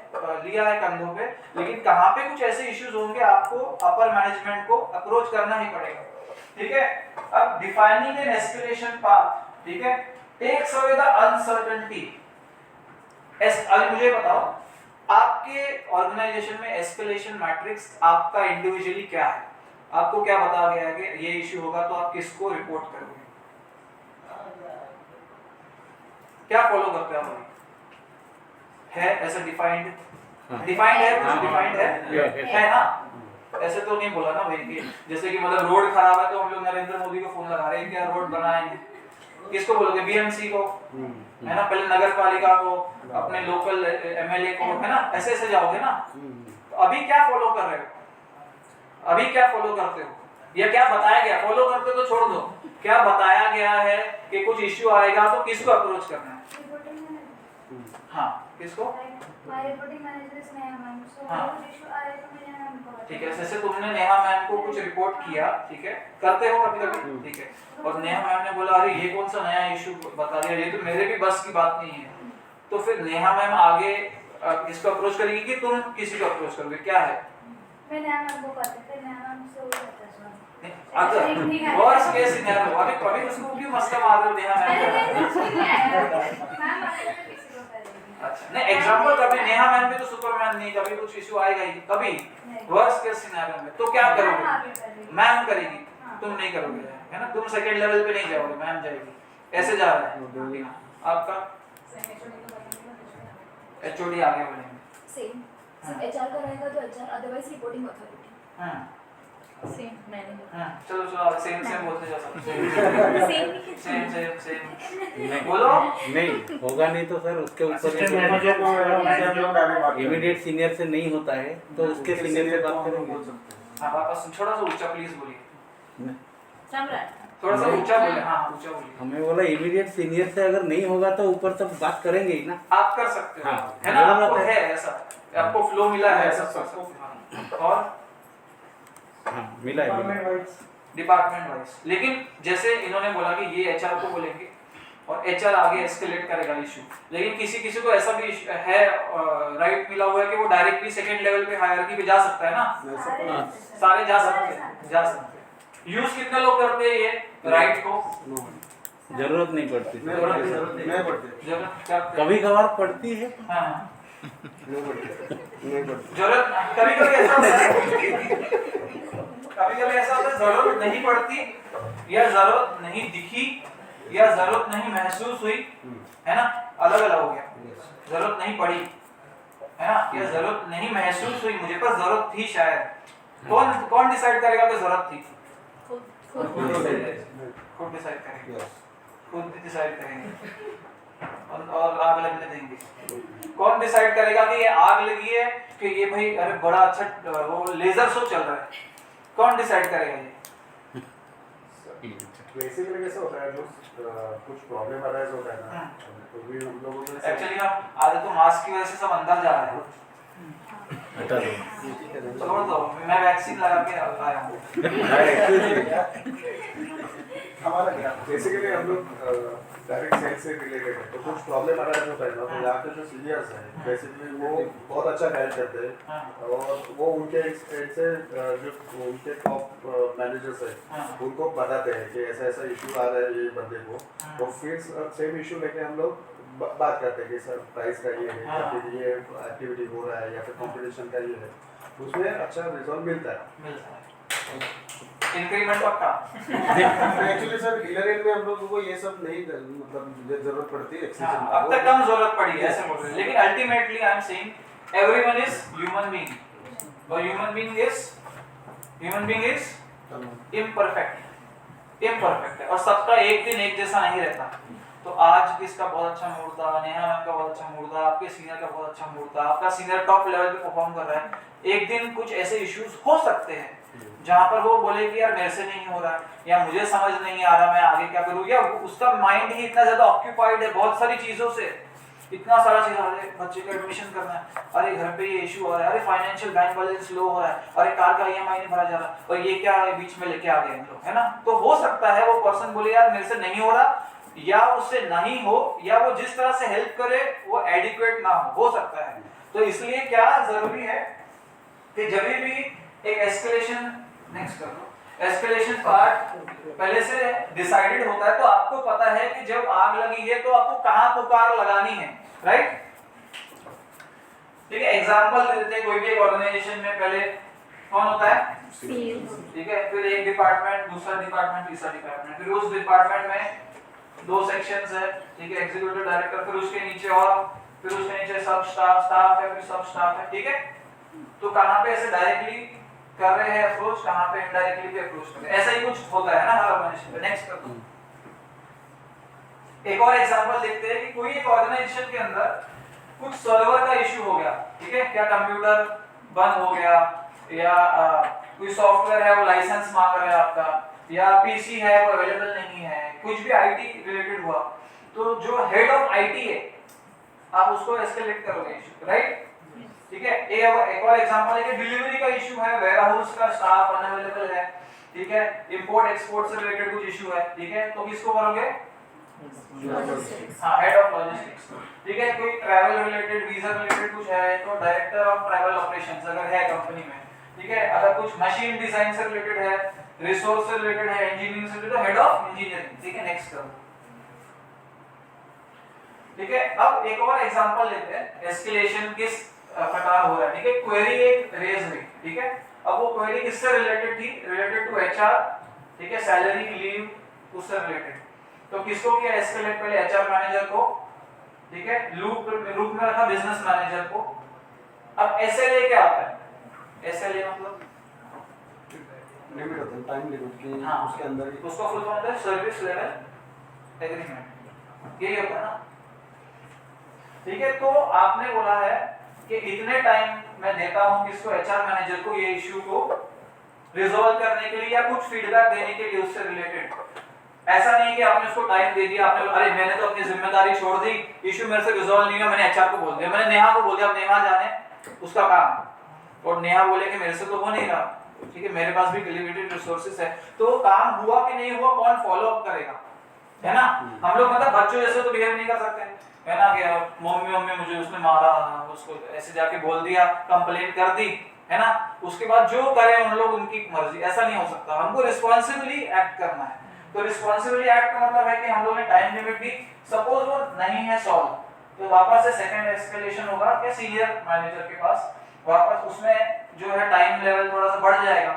लिया है कंधों पे, लेकिन कहाँ पे कुछ ऐसे इश्यूज होंगे आपको अपर मैनेजमेंट को अप्रोच करना ही पड़ेगा, ठीक है। अब डिफाइनिंग एन एस्केलेशन पाथ, ठीक है, टेक्स अवे द अनसर्टेनिटी। अब मुझे बताओ आपके ऑर्गेनाइजेशन में एस्केलेशन मैट्रिक्स आपका इंडिविजुअली क्या है? आपको क्या बताया गया है कि ये इश्यू होगा तो आप किसको रिपोर्ट करोगे? क्या फॉलो करते हैं आप? है ऐसा डिफाइंड? डिफाइंड है, कुछ डिफाइंड है ना? ऐसे तो नहीं बोला ना भाई कि जैसे कि मतलब रोड खराब है तो हम लोग नरेंद्र मोदी को फोन लगा रहे हैं क्या रोड बनाएंगे, किसको बोलोगे, बीएमसी को है ना, पहले नगर पालिका को, अपने लोकल एमएलए को, है ना, ऐसे ऐसे जाओगे ना। तो अभी क्या फॉलो कर रहे हो, अभी क्या फॉलो करते हो, या क्या बताया गया, फॉलो करते हो तो छोड़ दो, क्या बताया गया है कि कुछ इश्यू आएगा तो किसको अप्रोच करना है, हाँ किसको, हाँ ठीक है, जैसे तुमने नेहा मैम को कुछ रिपोर्ट किया, ठीक है, करते हो कभी कभी, ठीक है, और नेहा मैम ने बोला अरे ये कौन सा नया इशू बता दिया, ये तो मेरे भी बस की बात नहीं है, तो फिर नेहा मैम आगे किसको अप्रोच करेगी कि तुम किसी को अप्रोच करोगे, क्या है? अगर वर्स्ट केस सिनेरियो अभी कभी उसको क्यों मसला मार रहे हो नेहा मैम? अच्छा नहीं, एग्जांपल कभी नेहा मैम भी तो सुपरमैन नहीं, कभी कुछ इशू आएगा ही कभी, वर्स्ट केस सिनेरियो में तो क्या करोगे? मैम करेगी, तुम नहीं करोगे, है ना, तुम सेकंड लेवल पे नहीं जाओगे, मैम जाएगी, ऐसे जा रहा है आपका। एचओडी आगे बोलेंगे सेम, सिर्फ एचआर का रहेगा तो एचआर, अदरवाइज रिपोर्टिंग अथॉरिटी। हां सेम मैनेजर। हां चलो सेम बोलते जाओ सब सेम बोलो। नहीं होगा नहीं तो सर उसके ऊपर इमीडिएट सीनियर से नहीं होता है तो उसके सीनियर से बात करेंगे। हां वापस थोड़ा सा ऊंचा प्लीज बोलिए, सम्राट थोड़ा सा ऊंचा बोले, हां ऊंचा बोलिए। हमें बोला इमीडिएट सीनियर से अगर नहीं होगा तो ऊपर तक बात करेंगे ही ना। आप कर सकते हो, हाँ, है ना, आपको है ऐसा, आपको फ्लो मिला है ऐसा सब, और हाँ मिला है डिपार्टमेंट वाइज। लेकिन जैसे इन्होंने बोला कि ये एचआर को बोलेंगे और एचआर आगे एस्केलेट करेगा इशू, लेकिन किसी किसी को ऐसा भी है राइट मिला हुआ है कि वो डायरेक्टली सेकंड लेवल पे हायरार्की पे जा सकता है ना, सारे जा सकते हैं। यूज कितने लोग करते हैं ये राइट को? जरूरत नहीं पड़ती, जरूरत कभी कभार पड़ती है। हाँ जरूरत कभी कभी ऐसा होता है, कभी कभी ऐसा होता है जरूरत नहीं पड़ती, या जरूरत नहीं दिखी, या जरूरत नहीं महसूस हुई, है ना, अलग अलग हो गया, जरूरत नहीं पड़ी, है ना, या जरूरत नहीं महसूस हुई मुझे, पर जरूरत थी शायद। कौन डिसाइड करेगा कि जरूरत थी? खुद डिसाइड करेंगे, खुद डिसाइड करेंगे, और आग लगने देंगे। कौन डिसाइड करेगा कि ये आग लगी है कि ये भाई अरे बड़ा अच्छा वो लेजर शो चल रहा है, कौन डिसाइड करेगा ये? बेसिकली कैसे होता है, कुछ प्रॉब्लम अराइज होता है ना, तो भी हम लोगों ने एक्चुअली हम आज तो मास्क की वजह से सब अंदर जा रहे हैं, हटा दो, छोड़ दो, मैं वैक्सीन लगा के आया हूँ। हमारा क्या बेसिकली हम लोग डायरेक्ट सेल से रिलेटेड है, तो कुछ प्रॉब्लम अराइज होता है ना, तो यहाँ पे जो सीनियर्स हैं बेसिकली वो बहुत अच्छा हेल्प करते हैं, और वो उनके एंड से जो उनके टॉप मैनेजर्स हैं उनको बताते हैं कि ऐसा ऐसा इशू आ रहा है ये बंदे को, तो फिर सेम इशू लेके हम लोग बात करते हैं कि सर प्राइस का ये है, या फिर ये एक्टिविटी हो रहा है, या फिर कंपटीशन का ये है, उसमें अच्छा रिजल्ट मिलता है। इंक्रीमेंट पक्का। एक्चुअली सर इलेवन में हम लोगों को ये सब नहीं मतलब जरूरत पड़ती है, अब तक कम जरूरत पड़ी है ऐसे बोल रहे हैं, लेकिन ultimately I am saying everyone is human being, और ह्यूमन बीइंग इज इम्परफेक्ट है, और सबका एक दिन एक जैसा नहीं रहता। तो आज किसका बहुत अच्छा मूड था, नेहा मैम का बहुत अच्छा मूड था, आपके सीनियर का बहुत अच्छा मूड था, आपका सीनियर टॉप लेवल पे परफॉर्म कर रहा है, एक दिन कुछ ऐसे इश्यूज हो सकते हैं जहां पर वो बोले कि यार मेरे से नहीं हो रहा, या मुझे समझ नहीं आ रहा मैं आगे क्या करूं, या उसका माइंड ही इतना ज्यादा ऑक्यूपाइड है बहुत सारी चीजों से, इतना सारा चीज, अरे बच्चे का एडमिशन करना है, अरे घर पे ये इशू हो रहा है, अरे फाइनेंशियल बैंक बैलेंस लो हो रहा है, अरे कार का ईएमआई नहीं भरा जा रहा, और ये क्या बीच में लेके आ गए हम लोग, है ना। तो हो सकता है वो पर्सन बोले यार मेरे से नहीं हो रहा, या उससे नहीं हो, या वो जिस तरह से हेल्प करे वो एडिक्वेट ना हो सकता है। तो इसलिए क्या जरूरी है कि जब भी एक एस्केलेशन, नेक्स्ट कर लो, एस्केलेशन पार्ट पहले से डिसाइडेड होता है, तो आपको पता है कि जब आग लगी है तो आपको कहां पुकार लगानी है, राइट। ठीक है, एग्जांपल दे देते हैं, कोई भी एक ऑर्गेनाइजेशन में पहले कौन होता है, ठीक है, फिर एक डिपार्टमेंट, दूसरा डिपार्टमेंट, तीसरा डिपार्टमेंट, फिर उस डिपार्टमेंट में 2 सेक्शंस है, ठीक है, एग्जीक्यूटिव डायरेक्टर, फिर उसके नीचे और फिर उसके नीचे सब स्टाफ है, फिर सब स्टाफ है, ठीक है। तो कहां पे ऐसे डायरेक्टली कर रहे हैं अप्रोच, कहाँ पे इनडायरेक्टली भी अप्रोच कर रहे हैं, ऐसा ही कुछ होता है ना हर ऑर्गेनाइजेशन में। नेक्स्ट कर दो। एक और एग्जांपल देखते हैं कि कोई एक ऑर्गेनाइजेशन के अंदर कुछ सर्वर का इशू हो गया, ठीक है, क्या कंप्यूटर बंद हो गया, या कोई सॉफ्टवेयर है वो लाइसेंस मांग रहा है आपका, या पीसी है वो अवेलेबल नहीं है, कुछ भी आईटी रिलेटेड हुआ, तो जो हेड ऑफ आईटी है आप उसको एस्केलेट करोगे इशू, राइट? ठीक है। एक और एग्जांपल है कि डिलीवरी का इशू है, वेयरहाउस का स्टाफ अनअवेलेबल है, ठीक है, इंपोर्ट एक्सपोर्ट से रिलेटेड कुछ इशू है, ठीक है, तो किसको करोगे? हाँ, हेड ऑफ लॉजिस्टिक्स, ठीक है। कोई ट्रैवल रिलेटेड, वीजा रिलेटेड कुछ है तो डायरेक्टर ऑफ ट्रैवल ऑपरेशंस अगर है कंपनी में, ठीक है। अगर कुछ मशीन डिजाइन से रिलेटेड है, रिसोर्स से रिलेटेड है, इंजीनियरिंग से रिलेटेड, हेड ऑफ इंजीनियरिंग, ठीक है। नेक्स्ट करो, ठीक है। अब एक और एग्जांपल लेते हैं, एस्केलेशन किस प्रकार हो रहा है, ठीक है। क्वेरी एक रेज हुई, ठीक है। अब वो क्वेरी किससे रिलेटेड थी? रिलेटेड टू एचआर, ठीक है, सैलरी, लीव, उससे रिलेटेड। तो किसको किया एस्केलेट? पहले एचआर मैनेजर को, ठीक है, लूप में रखा बिजनेस मैनेजर को। अब एसएलए क्या आता है? एसएलए मतलब लिमिट होता है, टाइम लिमिट की, हाँ, उसके अंदर ही उसका फुल फॉर्म है सर्विस लेवल एग्रीमेंट, यही होता है ना, ठीक है। तो आपने बोला है कि इतने टाइम मैं देता हूं किसको? एचआर मैनेजर को, ये इशू को रिजॉल्व करने के लिए या कुछ फीडबैक देने के लिए उससे रिलेटेड। ऐसा नहीं कि आपने उसको टाइम दे दिया, आपने अरे मैंने तो अपनी जिम्मेदारी छोड़ दी, इशू मेरे से रिजॉल्व नहीं हुआ, मैंने एचआर को बोल दिया, मैंने नेहा को बोल दिया, अब नेहा जाने उसका काम, और नेहा बोले कि मेरे से तो हो नहीं रहा, ठीक है, मेरे पास भी लिमिटेड रिसोर्सेज है, तो काम हुआ कि नहीं हुआ कौन फॉलो अप करेगा, है ना? हम लोग मतलब बच्चों जैसे तो बिहेव नहीं कर सकते, है ना, कि मम्मी मुझे उसने मारा, उसको ऐसे जाके बोल दिया, कंप्लेन कर दी, है ना, उसके बाद जो करें उन लोग उनकी मर्जी, ऐसा नहीं हो सकता। हमको रिस्पांसिबली एक्ट करना है। तो रिस्पांसिबली एक्ट का मतलब है कि हम लोग ने टाइम लिमिट दी, सपोज वो नहीं है सॉल्व, तो वापस से सेकंड एस्केलेशन होगा क्या सीनियर मैनेजर के पास, वापस उसमें जो है टाइम लेवल थोड़ा सा बढ़ जाएगा,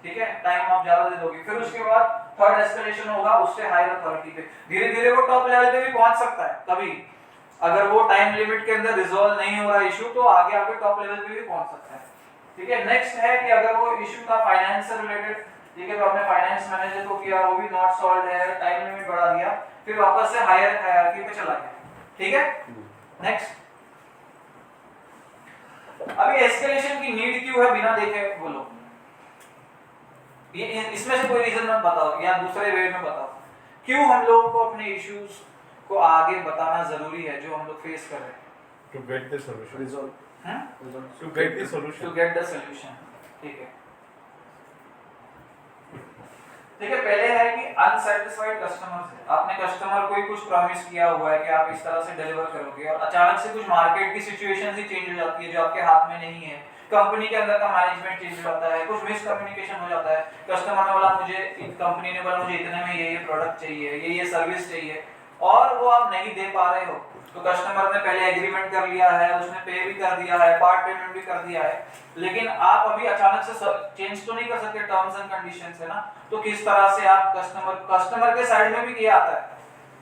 ठीक है, टाइम आप ज्यादा दे दोगे। फिर उसके बाद थर्ड एस्केलेशन होगा उससे हायर अथॉरिटी पे, धीरे धीरे वो टॉप लेवल पे भी पहुंच सकता है कभी, अगर वो टाइम लिमिट के अंदर रिजॉल्व नहीं हो रहा इशू, तो आगे आगे टॉप लेवल पे भी पहुंच सकता है, ठीक है। नेक्स्ट है कि अगर वो इशू का फाइनेंस से रिलेटेड, ठीक है, तो आपने फाइनेंस मैनेजर को किया, वो भी नॉट सॉल्व्ड है, टाइम लिमिट बढ़ा दिया, फिर वापस से हायर हायरार्की पे चला गया, ठीक है। नेक्स्ट, अभी एस्केलेशन की नीड क्यों है बिना देखे बोलो, ये इसमें से कोई रीजन मत बताओ या दूसरे वे में बताओ, क्यों हम लोगों को अपने इश्यूज को आगे बताना जरूरी है जो हम लोग फेस कर रहे हैं, to get the solution. Resolve, To get the solution. To get the solution, ठीक है। ठीक है, पहले है कि अनसैटिस्फाइड कस्टमर्स है, आपने कस्टमर को ही कुछ प्रॉमिस किया हुआ है कि आप इस तरह से डिलीवर करोगे, और अचानक से कुछ मार्केट की सिचुएशन ही चेंज हो जाती है जो आपके हाथ में नहीं है, कंपनी के अंदर का मैनेजमेंट चेंज हो जाता है, कुछ मिसकम्युनिकेशन हो जाता है, कस्टमर ने बोला मुझे, कंपनी ने बोला मुझे इतने में ये प्रोडक्ट चाहिए, ये सर्विस चाहिए, और वो आप नहीं दे पा रहे हो, तो कस्टमर ने पहले एग्रीमेंट कर लिया है, उसने पे भी कर दिया है, पार्ट पेमेंट भी कर दिया है, लेकिन आप अभी अचानक से चेंज तो नहीं कर सकते टर्म्स एंड कंडीशंस, है ना, तो किस तरह से आप कस्टमर के साइड में भी किया आता है,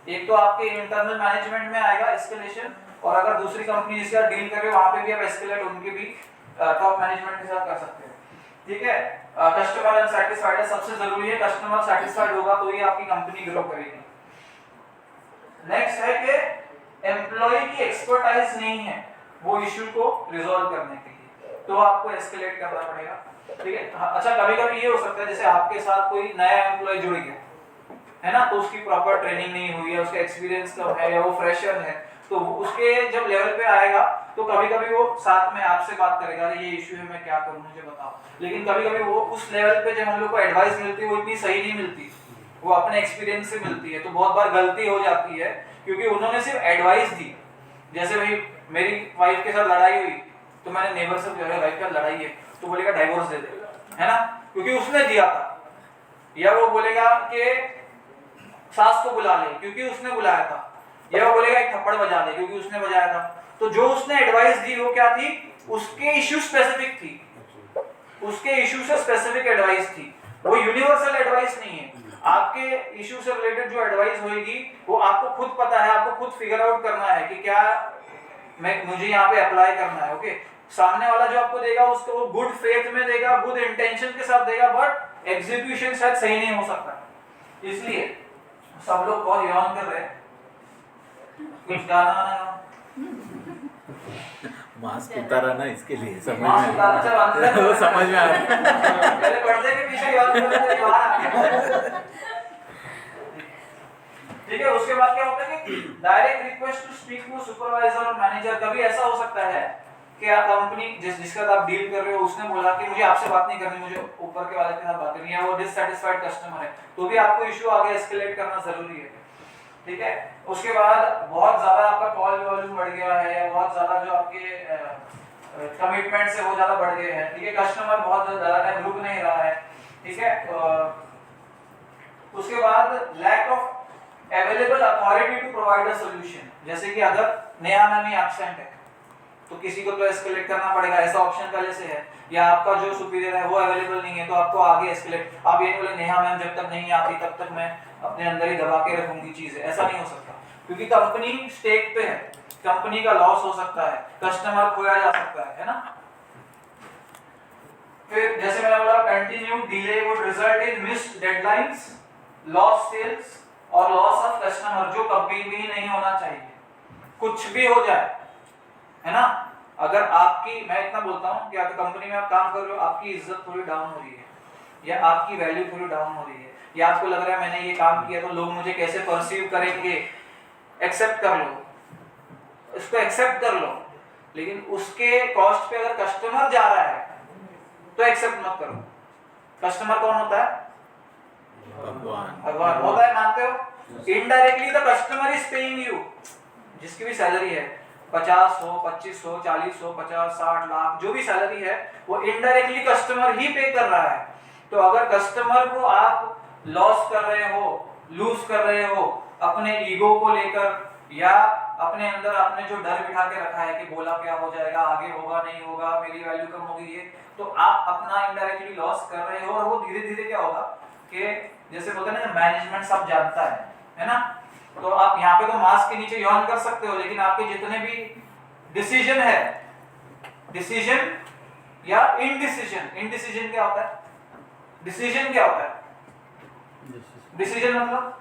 एक तो आपके इंटरनल मैनेजमेंट में आएगा एस्केलेशन, और अगर दूसरी कंपनी जिसके साथ डील कर रहे हो वहां पे भी आप एस्केलेट उनके भी टॉप मैनेजमेंट के साथ कर सकते हो, ठीक है। कस्टमर अनसैटिस्फाइड है, सबसे जरूरी है कस्टमर सैटिस्फाइड होगा तो ही आपकी कंपनी ग्रो करेगी। नेक्स्ट है कि एम्प्लॉय की एक्सपर्टाइज नहीं है वो इशू को रिजॉल्व करने के लिए, तो आपको एस्केलेट करना पड़ेगा, ठीक है। अच्छा, कभी कभी ये हो सकता है जैसे आपके साथ कोई नया एम्प्लॉय जुड़ गया है ना, तो उसकी प्रॉपर ट्रेनिंग नहीं हुई है, उसका एक्सपीरियंस कम है, या वो फ्रेशर है, तो उसके जब लेवल पे आएगा तो कभी कभी वो साथ में आपसे बात करेगा, ये इशू है मैं क्या करूं मुझे बताओ, लेकिन कभी कभी वो उस लेवल पे जब हम लोग को एडवाइस मिलती है वो इतनी सही नहीं मिलती, वो अपने एक्सपीरियंस से मिलती है, तो बहुत बार गलती हो जाती है क्योंकि उन्होंने सिर्फ एडवाइस दी। जैसे भाई मेरी वाइफ के साथ लड़ाई हुई तो मैंने नेबर से पूछा वाइफ का लड़ाई है, तो बोलेगा डाइवोर्स दे दे, है ना, क्योंकि उसने दिया था, या वो बोलेगा कि सास को बुला ले क्योंकि उसने बुलाया था, या वो बोलेगा एक थप्पड़ बजा दे क्योंकि उसने बजाया था। तो जो उसने एडवाइस दी वो क्या थी, उसके इशू स्पेसिफिक थी, उसके इशू से स्पेसिफिक एडवाइस थी, वो यूनिवर्सल एडवाइस नहीं है। आपके इशू से रिलेटेड जो एडवाइस होगी वो आपको खुद पता है, आपको खुद फिगर आउट करना है कि क्या मुझे यहाँ पे अप्लाई करना है, ओके। सामने वाला जो आपको देगा उसको वो गुड फेथ में देगा, गुड इंटेंशन के साथ देगा, बट एग्जीक्यूशन शायद सही नहीं हो सकता। इसलिए सब लोग बहुत यौन कर रहे हैं, कुछ गाना मास्क उतारा ना इसके लिए समझ मास्क में उतारा, चल अंदर वो समझ में आ रहा है। पहले पर्दे के पीछे यौन कर रहे थे, बाहर आ गया। ठीक है, उसके बाद क्या होता है कि direct request to speak to supervisor और मैनेजर। कभी ऐसा हो सकता है कि आप कंपनी जिसका आप डील कर रहे हो उसने बोला कि मुझे आपसे बात नहीं करनी, मुझे ऊपर के वाले के साथ बात करनी है, वो डिससैटिस्फाइड कस्टमर है, तो भी आपको इशू आगे एस्केलेट करना जरूरी है। ठीक है, उसके बाद बहुत ज्यादा आपका कॉल वॉल्यूम बढ़ गया है, या बहुत ज्यादा जो आपके कमिटमेंट्स है वो ज्यादा बढ़ गए हैं। ठीक है, कस्टमर बहुत ज्यादा टाइम रुक नहीं रहा है। ठीक है, उसके बाद lack of available authority to provide a solution. जैसे कि अगर नेहा मैम ही एब्सेंट है तो किसी को तो एस्केलेट करना पड़ेगा, ऐसा ऑप्शन पहले से है, या आपका जो सुपीरियर है वो अवेलेबल नहीं है तो आपको आगे एस्केलेट, आप ये बोले नेहा मैम जब तक नहीं आती तब तक मैं अपने अंदर ही दबा के रखूंगी चीजें, ऐसा नहीं हो सकता, क्योंकि कंपनी स्टेक पे है, कंपनी का लॉस हो सकता है, कस्टमर खोया जा सकता है ना। फिर जैसे मैंने बोला continue delay would result in missed deadlines, loss sales और लॉस ऑफ कस्टमर, जो कभी भी नहीं होना चाहिए। कुछ भी हो जाए, है ना, अगर आपकी, मैं इतना बोलता हूं कि अगर कंपनी में आप काम कर रहे हो, आपकी इज्जत थोड़ी डाउन हो रही है या आपकी वैल्यू थोड़ी डाउन हो रही है, या आपको लग रहा है मैंने ये काम किया तो लोग मुझे कैसे परसीव करेंगे, एक्सेप्ट कर लो, इसको एक्सेप्ट कर लो, लेकिन उसके कॉस्ट पे अगर कस्टमर जा रहा है तो एक्सेप्ट मत करो। कस्टमर कौन होता है? भगवान होता है, मानते हो? Indirectly the customer is paying you. जिसकी भी सैलरी है 50 हो, 25 हो, 40 हो, 50, 60 लाख, जो भी सैलरी है वो इनडायरेक्टली कस्टमर ही पे कर रहा है। तो अगर कस्टमर को आप लॉस कर रहे हो, लूज कर रहे हो अपने ईगो को लेकर, या अपने अंदर आपने जो डर बिठा के रखा है कि बोला क्या हो जाएगा, आगे होगा नहीं होगा, मेरी वैल्यू कम होगी, ये तो आप अपना इनडायरेक्टली लॉस कर रहे हो। और वो धीरे धीरे क्या होगा कि जैसे बोलते हैं ना, मैनेजमेंट सब जानता है ना, तो आप यहाँ पे तो मास्क के नीचे यौन कर सकते हो, लेकिन आपके जितने भी डिसीजन है, डिसीजन या इनडिसीजन, इनडिसीजन क्या होता है, डिसीजन क्या होता है, डिसीजन मतलब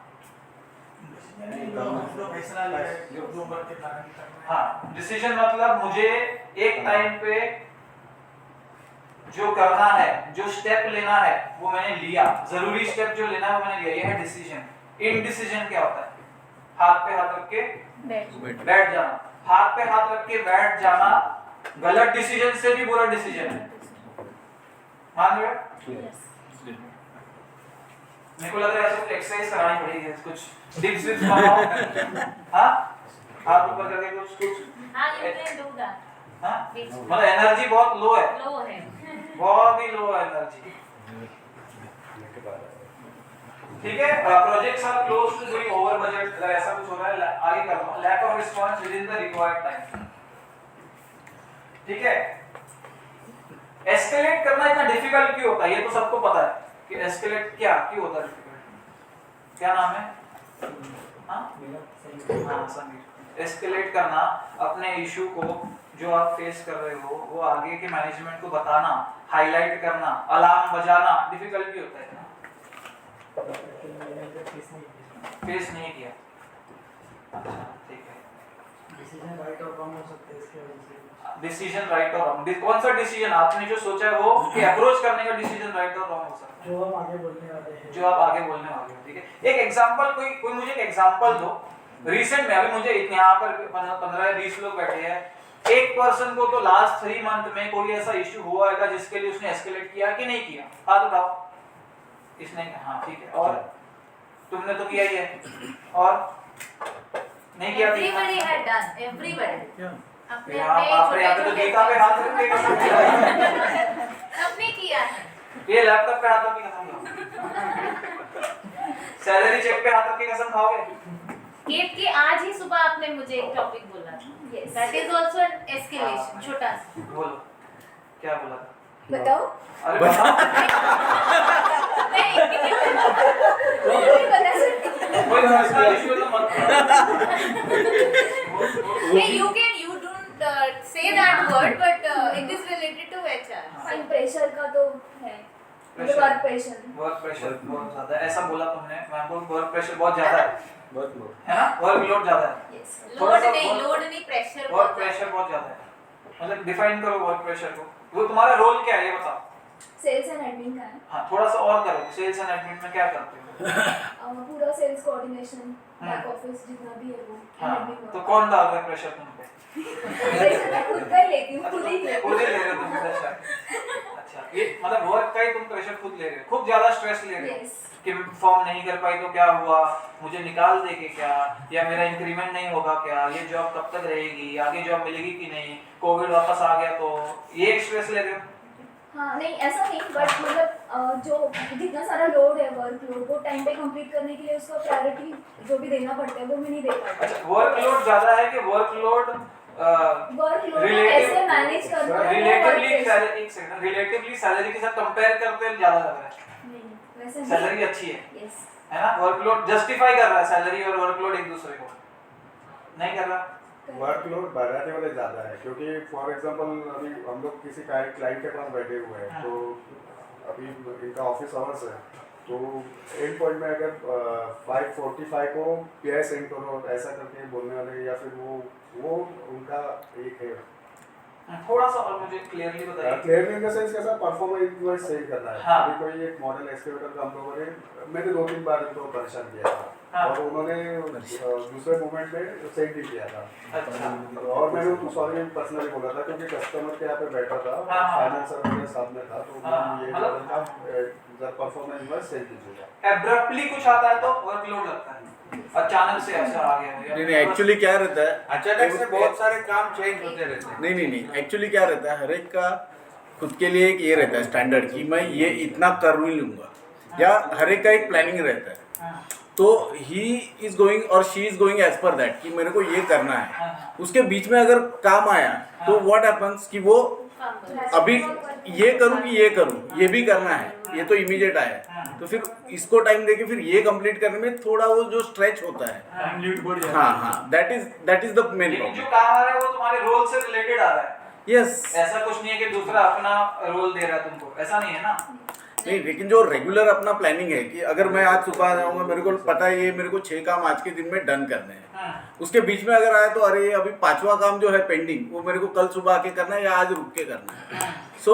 हाँ, डिसीजन मतलब मुझे एक टाइम पे जो करना है, जो स्टेप लेना है वो मैंने लिया, जरूरी स्टेप जो लेना है वो मैंने लिया, ये है डिसीजन। इनडिसीजन क्या होता है? हाथ पे हाथ रख के बैठ जाना। हाथ पे हाथ रख के बैठ जाना गलत डिसीजन से भी बुरा डिसीजन है, मान रहे हो? मेरे को लग रहा है ऐसे कुछ एक्सरसाइज करानी पड़ेगी, कुछ डिप्स विप्स बनाओ, हाँ, हाथ ऊपर करके कुछ हाँ, you can do that. हाँ, मतलब एनर्जी बहुत लो है, लो है, बहुत ही लो है एनर्जी। ठीक है, projects are close to doing over budget, अगर ऐसा कुछ हो रहा है आगे कर लो। Lack of response within the required time. ठीक है, एस्केलेट करना इतना डिफिकल्ट क्यों होता है? ये तो सबको पता है कि एस्केलेट क्या क्यों होता है डिफिकल्ट। क्या नाम है? हाँ, संगीत। एस्केलेट करना, अपने इशू को जो आप फेस कर रहे हो वो आगे के मैनेजमेंट को बताना, हाईलाइट करना, अलार्म बजाना डिफिकल्ट क्यों होता है? फेस नहीं किया, अच्छा ठीक है। डिसीजन राइट और रॉन्ग हो सकते हैं इसके वजह से। डिसीजन राइट और रॉन्ग, कौन सा डिसीजन आपने जो सोचा है वो कि अप्रोच करने का डिसीजन राइट और रॉन्ग हो सकता है? जो हम आगे बोलने वाले हैं, जो आप आगे बोलने वाले हो। ठीक है, एक एग्जांपल, कोई मुझे एक एग्जांपल दो रिसेंट में। अभी मुझे यहाँ पर 15-20 लोग बैठे हैं, एक पर्सन को तो लास्ट 3 मंथ में कोई ऐसा इश्यू हुआ है जिसके लिए उसने एस्केलेट किया कि नहीं किया? हाथ उठाओ। इसने, हाँ ठीक है, और तुमने तो किया ही है, और नहीं किया? Everybody had done, everybody. अपने यहाँ पे तो गीता पे हाथ रख के कसम खाओ। सबने किया है। ये लैपटॉप पे हाथ रख के कसम खाओ। सैलरी चेक पे हाथ रख के कसम खाओगे? केट के आज ही सुबह आपने मुझे एक टॉपिक बोला था, that is also an escalation, छोटा सा। बोलो, क्या बोला था? बताओ। अरे बताओ। नहीं बता सकती। कोई पर्सनल इशू तो मत। Hey, you don't say that word, but in है Pressure. Work pressure work pressure बहुत ज्यादा है, ऐसा बोला तुमने। मैम को वर्क प्रेशर बहुत ज्यादा है बहुत लोग है ना, वर्क लोड ज्यादा है, यस थोड़ा लोड सा नहीं, work- लोड नहीं, प्रेशर वर्क प्रेशर बहुत ज्यादा है। मतलब डिफाइन करो वर्क प्रेशर को, वो तुम्हारा रोल क्या है ये बताओ। सेल्स एंड एडमिन का है हाँ थोड़ा सा और करो, सेल्स एंड एडमिन में क्या करते हो? पूरा सेल्स कोऑर्डिनेशन बैक ऑफिस जितना भी है वो हाँ एडमिन तो कौन डाल रहा है प्रेशर तुम पे? प्रेशर मैं खुद का ही लेती हूँ, खुद ही लेती खुद ही ले रहे हो तुम प्रेशर। अच्छा ये मतलब वर्क का ही तुम प्रेशर खुद ले रहे हो, खूब ज्यादा स्ट्रेस ले रहे हो Yes. कि फॉर्म नहीं कर पाई तो क्या हुआ, मुझे निकाल देंगे क्या, या मेरा इंक्रीमेंट नहीं होगा क्या, ये जॉब कब तक रहेगी, आगे जॉब मिलेगी कि नहीं, कोविड वापस आ गया तो ये स्ट्रेस ले रहे हो। हाँ नहीं ऐसा नहीं बट मतलब जो जितना सारा लोड है वर्क लोड वो टाइम पे कंप्लीट करने के लिए उसका प्रायोरिटी जो भी देना पड़ता है वो मैं नहीं दे पाती। अच्छा वर्कलोड ज्यादा है कि वर्कलोड वर्क लोड कैसे मैनेज करना है रिलेटिवली सैलरी के साथ कंपेयर करते हैं ज्यादा लग रहा है, नहीं वैसे सैलरी अच्छी है यस है ना, वर्कलोड जस्टिफाई कर रहा है सैलरी और वर्कलोड एक दूसरे को नहीं कर रहा। वर्कलोड बढ़ाने वाले ज़्यादा है, क्योंकि फॉर एग्जांपल अभी हम लोग किसी क्लाइंट के पास बैठे हुए हैं तो अभी इनका ऑफिस आवर्स है तो एंड पॉइंट में अगर 5:45 को पीआई सेंड करो ऐसा करके बोलने वाले, या फिर वो उनका एक है। थोड़ा सा और मुझे क्लियरली बताइए। क्लियरली इन द सेंस कैसा परफॉर्मेंस सेव करना है। हाँ। अभी कोई एक मॉडल एक्सकेवेटर का हम लोगों ने, मैंने 2-3 बार इनको परेशान किया था। हाँ। और उन्होंने दूसरे मूवमेंट में सेंड भी किया था। अच्छा और मैंने उनको सॉरी पर्सनली बोला था क्योंकि कस्टमर के यहाँ पे बैठा था, हाँ। फाइनेंसर मेरे सामने था, तो हाँ। ये मतलब- बोला था जब परफॉर्मेंस हुआ सेंड कीजिएगा। एब्रप्टली कुछ आता है तो वर्कलोड लगता है, अचानक से ऐसा आ गया। नहीं एक्चुअली क्या रहता है, अचानक से बहुत सारे काम चेंज होते रहते हैं। नहीं एक्चुअली क्या रहता है, हर एक का खुद के लिए एक ये रहता है स्टैंडर्ड कि मैं ये इतना कर ही लूंगा, या हर एक का एक प्लानिंग रहता है। तो ही इज गोइंग और she is going as per that कि मेरे को ये करना है। उसके बीच में अगर काम आया तो व्हाट हैपेंस कि वो अभी ये करूँ कि ये करूँ, ये भी करना है, ये तो इमीडिएट आया तो फिर इसको टाइम देके फिर ये कंप्लीट करने में थोड़ा वो जो स्ट्रेच होता है। हाँ दैट इज द मेन लेकिन जो प्रॉब्लम। काम आ रहा है वो तुम्हारे रोल से रिलेटेड आ रहा है। यस ऐसा कुछ नहीं है कि दूसरा अपना रोल दे रहा है तुमको, ऐसा नहीं है ना। नहीं लेकिन जो रेगुलर अपना प्लानिंग है कि अगर मैं आज सुबह आ जाऊंगा, मेरे को पता है ये मेरे को 6 काम आज के दिन में डन करने हैं, उसके बीच में अगर आया तो अरे अभी 5वां काम जो है पेंडिंग वो मेरे को कल सुबह आके करना है या आज रुक के करना है। सो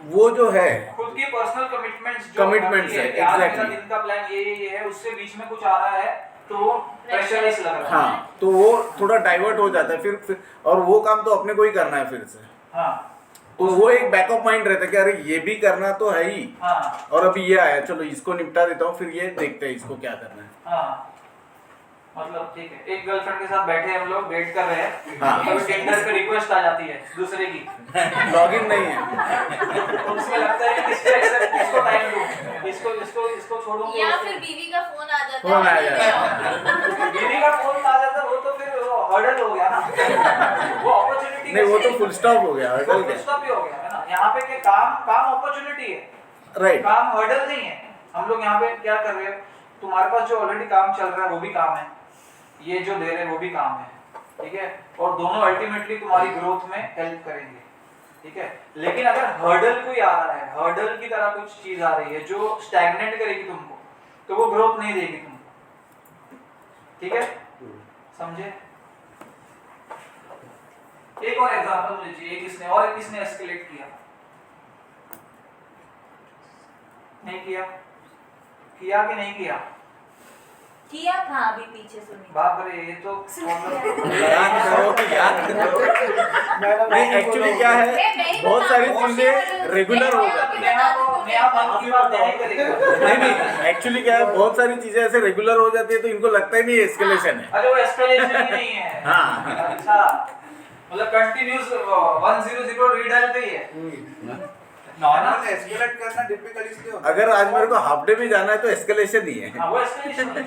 वो जो है खुद की पर्सनल कमिटमेंट्स Commitments है, exactly. दिन का प्लान ये है, उससे बीच में कुछ आ रहा है तो प्रेशराइज लग रहा है। हाँ तो वो थोड़ा डाइवर्ट हो जाता है फिर और वो काम तो अपने को ही करना है फिर से। हाँ तो वो एक बैकअप माइंड रहता है कि अरे ये भी करना तो है ही, हाँ और अभी ये आया चलो इसको निपटा देता हूँ, फिर ये देखते हैं इसको क्या करना है। हाँ मतलब ठीक है, एक गर्लफ्रेंड के साथ बैठे हम लोग वेट कर रहे हैं, हाँ। कभी टेंडर पे रिक्वेस्ट आ जाती है दूसरे की, लॉगिन नहीं है, तो उसमें लगता है कि किसको टाइम दूं, इसको छोड़ूं या फिर बीवी का फोन आ जाता फोन आ है जाता बीवी का फोन आ जाता है, वो तो फिर हर्डल हो गया ना, वो अपॉर्चुनिटी नहीं वो तो फुल स्टॉप हो गया, हर्डल फुल क्या स्टॉप ही हो गया है ना। यहाँ पे क्या काम अपॉर्चुनिटी है, राइट। काम हर्डल नहीं है। हम लोग यहाँ पे क्या कर रहे हैं, तुम्हारे पास जो ऑलरेडी काम चल रहा है वो भी काम है, ये जो दे रहे हैं वो भी काम है, ठीक है, और दोनों अल्टीमेटली तुम्हारी ग्रोथ में हेल्प करेंगे, ठीक है। लेकिन अगर हर्डल कोई आ रहा है, हर्डल की तरह कुछ चीज आ रही है जो स्टैग्नेंट करेगी तुमको, तो वो ग्रोथ नहीं देगी तुमको, ठीक है, समझे। एक और एग्जांपल मुझे चाहिए, किसने एस्केलेट किया, नहीं किया कि नहीं किया था अभी पीछे सुनिए। बाप रे ये तो याद करो नहीं एक्चुअली क्या है, बहुत सारी चीजें रेगुलर हो जाती है। नया मन की बात नहीं करेगा। नहीं एक्चुअली क्या है, बहुत सारी चीजें ऐसे रेगुलर हो जाती है तो इनको लगता ही नहीं एस्केलेशन है। अरे वो एस्केलेशन ही नहीं है। हाँ। अच्छा मतलब कंटिन्यूस 100 रीडायल पे ही है। नॉर्मल एस्केलेट करना डिफिकल्ट इसलिए होता है। अगर आज मेरे को हाफ डे भी जाना है तो एस्केलेशन ही है। हाँ वो एस्केलेशन है।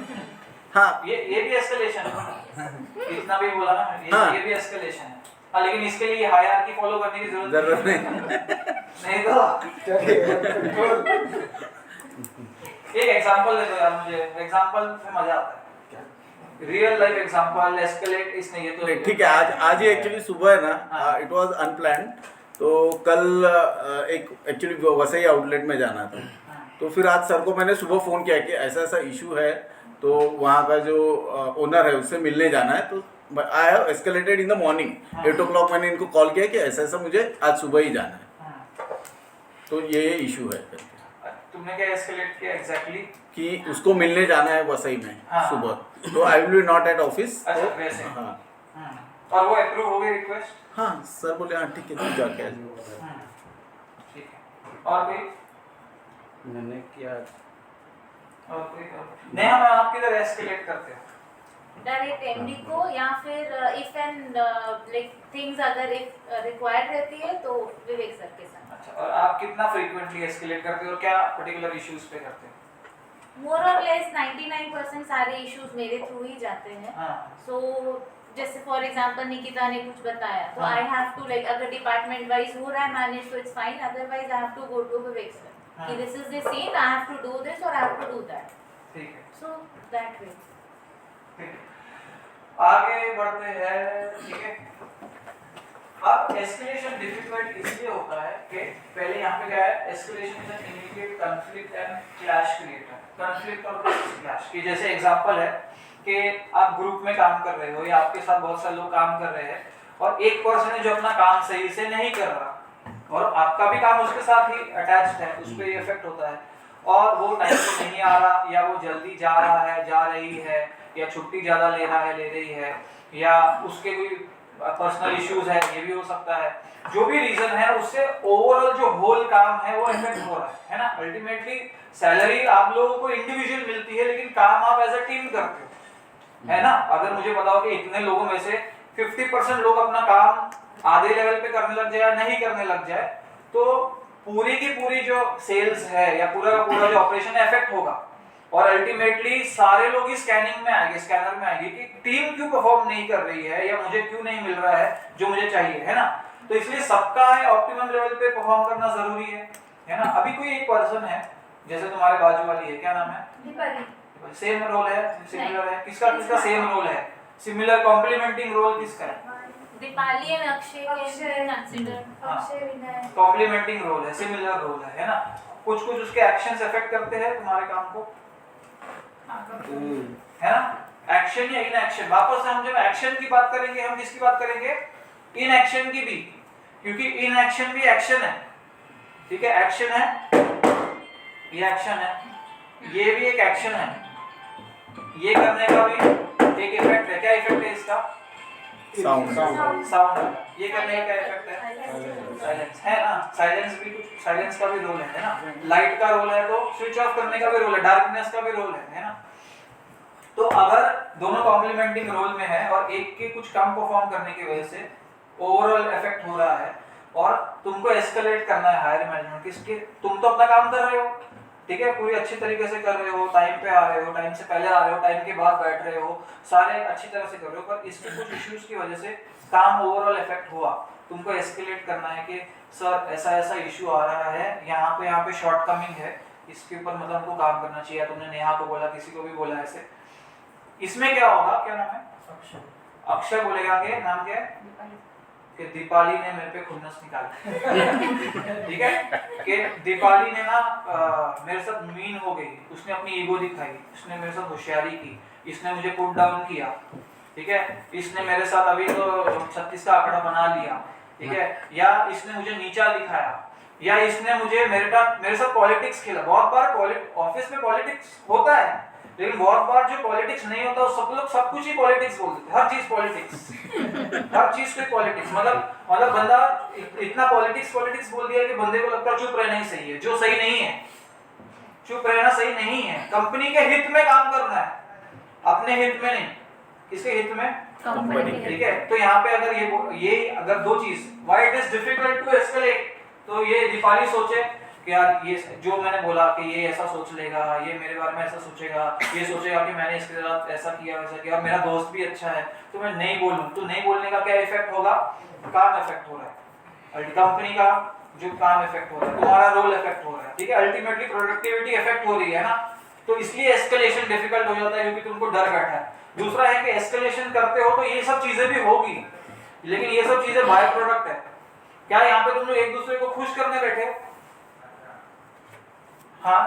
हाँ ये भी एस्केलेशन है, इतना भी बोला ना, हाँ। ये भी एस्केलेशन है। हाँ लेकिन इसके लिए हायरार्की फॉलो करने की जरूरत नहीं। नहीं तो एक एग्जांपल दे दो यार मुझे, एग्जांपल में मजा आता है, रियल लाइफ एग्जांपल। एस्केलेट इसने ये तो ठीक है, आज ही एक्चुअली सुबह है ना, इट वाज अनप्लान्ड, तो कल एक एक्चुअली वसई आउटलेट में जाना था, तो फिर आज सर को मैंने सुबह फ़ोन किया कि ऐसा ऐसा इशू है, तो वहाँ का जो ओनर है उससे मिलने जाना है। तो I have escalated in the morning 8 o'clock मैंने इनको कॉल किया कि ऐसा ऐसा मुझे आज सुबह ही जाना है, तो ये इशू है। तुमने क्या एस्केलेट किया एग्जैक्टली? कि उसको मिलने जाना है वसई में सुबह, तो I will be not at office. अच्छा, वैसे। हाँ और वो अप्रूव हो गई रिक्वेस्ट? हाँ सर बोले हाँ ठीक है तू जाके आ जाओ। ठीक है। और कोई? मैंने किया। और कोई? नेहा मैम आप किधर एस्केलेट करते हो? डायरेक्ट एमडी को, या फिर इफ एंड लाइक थिंग्स अगर इफ रिक्वायर्ड रहती है तो विवेक सर के साथ। अच्छा, और आप कितना फ्रीक्वेंटली एस्केलेट करते हो और क्या पर्टिकुलर इश्यूज पे करते हो? मोर और लेस 99% सारे इश्यूज मेरे थ्रू ही जाते हैं। सो जैसे फॉर एग्जांपल निकिता ने कुछ बताया तो आई हैव टू लाइक अगर डिपार्टमेंट वाइज हो रहा है मैनेज तो it's fine, otherwise I have to go to Vivek sir कि this is the scene, I have to do this और I have to do that. ठीक है, सो दैट वे। ठीक है, आगे बढ़ते हैं। ठीक है, अब एस्केलेशन डिफिकल्ट इसलिए होता है कि पहले यहाँ पे क्या है, escalation is an immediate conflict and clash creator. Conflict और क्लैश की जैसे एग्जांपल है कि आप ग्रुप में काम कर रहे हो या आपके साथ बहुत सारे लोग काम कर रहे हैं और एक पर्सन है जो अपना काम सही से नहीं कर रहा और आपका भी काम उसके साथ ही अटैच्ड है, उस पर ये इफेक्ट होता है और वो टाइम पे नहीं आ रहा या वो जल्दी जा रहा है, जा रही है, या छुट्टी ज़्यादा ले रहा है, ले रही है, या उसके कोई पर्सनल इश्यूज है, ये भी हो सकता है। जो भी रीजन है उससे ओवरऑल जो होल काम है वो इफेक्ट हो रहा है ना। अल्टीमेटली सैलरी आप लोगों को इंडिविजुअल मिलती है लेकिन काम आप एज अ टीम करते हो, है ना। अगर मुझे बताओ कि इतने लोगों में से 50% लोग अपना काम आधे लेवल पे करने लग जाए, नहीं करने लग जाए, तो पूरी की पूरी जो सेल्स है या पूरा का पूरा जो ऑपरेशन है इफेक्ट होगा और अल्टीमेटली सारे लोग ही स्कैनिंग में आएंगे, स्कैनर में आएंगे कि टीम क्यों परफॉर्म नहीं कर रही है या मुझे क्यों नहीं मिल रहा है जो मुझे चाहिए, है ना। तो इसलिए सबका है ऑप्टिमम लेवल पे परफॉर्म करना जरूरी है ना। अभी कोई एक पर्सन है जैसे तुम्हारे बाजू वाली है, क्या नाम है? दीपाली। सेम रोल है, सिमिलर है? किसका किसका सेम रोल है? सिमिलर कॉम्प्लीमेंटिंग रोल किसका है? दीपाली एंड अक्षय के कंसीडर। अक्षय विनय कॉम्प्लीमेंटिंग रोल है, सिमिलर रोल है ना। कुछ कुछ उसके एक्शंस अफेक्ट करते हैं तुम्हारे काम को, है ना। एक्शन या इनएक्शन, वापस से हम जब एक्शन की बात करेंगे हम किसकी बात करेंगे? इनएक्शन की भी, क्योंकि इनएक्शन भी एक्शन है। ठीक है, एक्शन है, ये एक्शन है, ये भी एक एक्शन है, ये करने का भी एक इफेक्ट है। क्या इफेक्ट है इसका? साउंड। ये करने का क्या इफेक्ट है? साइलेंस, है ना। साइलेंस भी कुछ, साइलेंस का भी रोल है ना। लाइट का रोल है तो स्विच ऑफ करने का भी रोल है, डार्कनेस का भी रोल है ना। तो अगर दोनों कॉम्प्लीमेंटिंग रोल में है और एक के कुछ कम परफॉर्म करने की वजह से ओवरऑल इफेक्ट हो रहा है और तुमको एस्केलेट करना है हायर मैनेजमेंट किसके, तुम तो अपना काम कर रहे हो, ठीक है, पूरी अच्छी तरीके से कर रहे हो, टाइम पे आ रहे हो, टाइम से पहले आ रहे हो, टाइम के बाद बैठ रहे हो, सारे अच्छी तरह से कर रहे हो, पर इसके कुछ इश्यूज की वजह से काम ओवरऑल इफेक्ट हुआ। तुमको एस्केलेट करना है कि सर ऐसा ऐसा इशू आ रहा है, यहाँ पे शॉर्टकमिंग है, इसके ऊपर मतलब हमको काम करना चाहिए। तुमने नेहा को बोला, किसी को भी बोला ऐसे। इसमें क्या होगा, क्या नाम है? अक्षय बोलेगा कि नाम क्या है कि दीपाली ने मेरे पे खुन्नस निकाला। ठीक है, कि दीपाली ने ना मेरे साथ मीन हो गई, उसने अपनी ईगो दिखाई, उसने मेरे साथ होशियारी की, इसने मुझे पुट डाउन किया, ठीक है, इसने मेरे साथ अभी तो 36 का आंकड़ा बना लिया, ठीक है, या इसने मुझे नीचा दिखाया, या इसने मुझे मेरे साथ पॉलिटिक्स खेला। बहुत बार ऑफिस में पॉलिटिक्स होता है, लेकिन बहुत बार जो पॉलिटिक्स नहीं होता सब लोग सब कुछ ही पॉलिटिक्स बोल देते हैं, हर चीज पॉलिटिक्स, हर चीज पे पॉलिटिक्स। मतलब बंदा इतना पॉलिटिक्स बोल दिया कि बंदे को लगता है चुप रहना ही सही है, जो सही नहीं है। चुप रहना सही नहीं है, कंपनी के हित में काम करना है, अपने हित में नहीं। किसके हित में? कंपनी। ठीक है, तो यहाँ पे अगर ये अगर दो चीज, why it is difficult to escalate, तो ये दीपाली सोचे कि यार ये जो मैंने बोला कि ये ऐसा सोच लेगा, ये मेरे बारे में ऐसा सोचेगा, ये सोचेगा कि मैंने इसके साथ ऐसा किया वैसा किया, और मेरा दोस्त भी अच्छा है तो मैं नहीं बोलूं। तो नहीं बोलने का क्या इफेक्ट होगा? काम इफेक्ट हो रहा है, कंपनी का जो काम इफेक्ट हो रहा है, तुम्हारा रोल इफेक्ट हो रहा है, ठीक है, अल्टीमेटली प्रोडक्टिविटी इफेक्ट हो रही है ना। तो इसलिए एस्केलेशन डिफिकल्ट हो जाता है क्योंकि तुमको डर बैठा है। दूसरा है कि एस्केलेशन करते हो तो ये सब चीजें भी होगी, लेकिन ये सब चीजें बाय प्रोडक्ट है, क्या यहाँ पे तुम लोग एक दूसरे को खुश करने बैठे हो? हाँ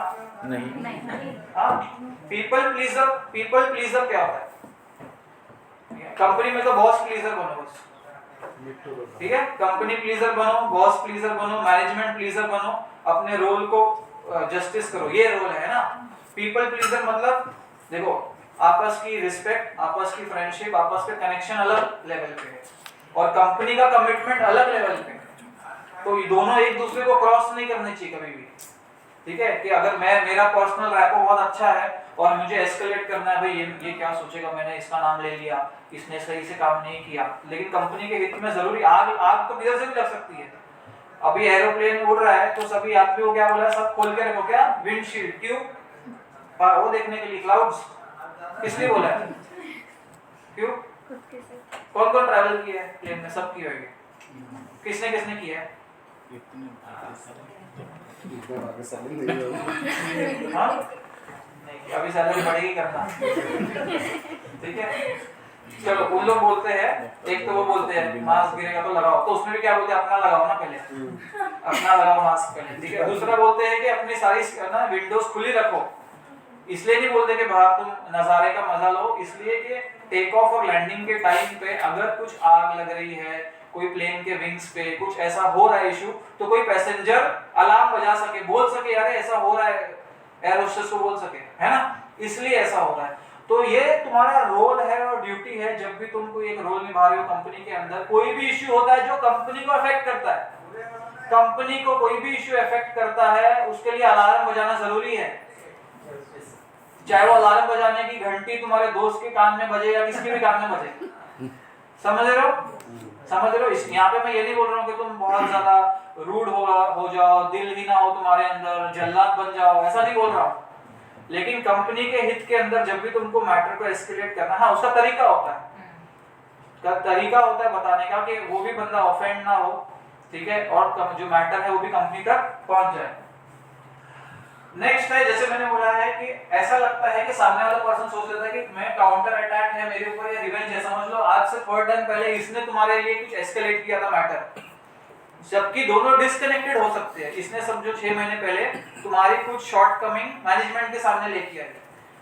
नहीं हाँ, पीपल प्लीजर क्या होता है? कंपनी में तो बॉस प्लीजर बनो बस, ठीक है, कंपनी प्लीजर बनो, बॉस प्लीजर बनो, मैनेजमेंट प्लीजर बनो, अपने रोल को जस्टिस करो, ये रोल है ना। पीपल प्लीजर मतलब देखो, आपस की रिस्पेक्ट, आपस की फ्रेंडशिप, आपस के कनेक्शन अलग लेवल पे है और कंपनी का कमिटमेंट अलग लेवल पे है, तो ये दोनों एक दूसरे को क्रॉस नहीं करने चाहिए कभी भी, ठीक है। कि अगर मेरा पर्सनल रैपो बहुत अच्छा है और मुझे एस्केलेट करना है, भाई ये क्या सोचेगा, मैंने इसका नाम ले लिया, इसने सही से काम नहीं किया, लेकिन कंपनी के हित में जरूरी आग तो किधर से भी लग सकती है। अभी एरोप्लेन उड़ रहा है तो सभी यात्रियों को क्या बोला, सब खोल के रखो क्या विंडशील्ड, क्यों? वो देखने के लिए, क्लाउड्स, किसने बोला है? क्यों? कौन कौन ट्रैवल किया है प्लेन में? सब किया है, किसने किसने किया है? हाँ? नहीं, अभी सैलरी बढ़ेगी करना, ठीक है। चलो, उन लोग बोलते हैं, एक तो वो बोलते हैं मास्क गिरेगा तो लगाओ, तो उसमें भी क्या बोलते हैं, अपना लगाओ ना पहले, अपना लगाओ मास्क पहले, ठीक है। दूसरा बोलते हैं कि अपनी सारी ना विंडोज खुली रखो, इसलिए नहीं बोलते कि बाहर तुम नजारे का मजा लो, इसलिए कि टेक ऑफ और लैंडिंग के टाइम पे अगर कुछ आग लग रही है, कोई प्लेन के विंग्स पे कुछ ऐसा हो रहा है इशू, तो कोई पैसेंजर अलार्म बजा सके, बोल सके यार ऐसा हो रहा है, एयर होस्टेस को बोल सके, है ना, इसलिए ऐसा हो रहा है। तो ये तुम्हारा रोल है और ड्यूटी है, जब भी तुम कोई एक रोल निभा रहे हो कंपनी के अंदर, कोई भी इश्यू होता है जो कंपनी को अफेक्ट करता है, कंपनी को कोई भी इश्यू अफेक्ट करता है, उसके लिए अलार्म बजाना जरूरी है। चाहे वो अलार्म बजाने की घंटी तुम्हारे दोस्त के कान में बजे या किसी भी कान में बजे, समझ रहे हो? समझ रहे हो? यहाँ पे मैं ये नहीं बोल रहा हूँ कि तुम बहुत ज्यादा रूड हो जाओ, दिल ही ना हो तुम्हारे अंदर, जल्लाद बन जाओ, ऐसा नहीं बोल रहा हूँ। लेकिन कंपनी के हित के अंदर जब भी तुमको मैटर को एस्केलेट करना, हाँ उसका तरीका होता है, तरीका होता है बताने का कि वो भी बंदा ऑफेंड ना हो, ठीक है, और जो मैटर है वो भी कंपनी तक पहुंच जाए। नेक्स्ट है, जैसे मैंने बोला है कि ऐसा लगता है कि सामने वाला पर्सन सोच लेता है कि मैं काउंटर अटैक है मेरे ऊपर या रिवेंज है, समझ लो आज से 4 टाइम पहले इसने तुम्हारे लिए कुछ एस्केलेट किया था मैटर, जबकि दोनों डिस्कनेक्टेड हो सकते हैं। इसने समझो 6 महीने पहले तुम्हारी कुछ शॉर्टकमिंग मैनेजमेंट के सामने लेके आई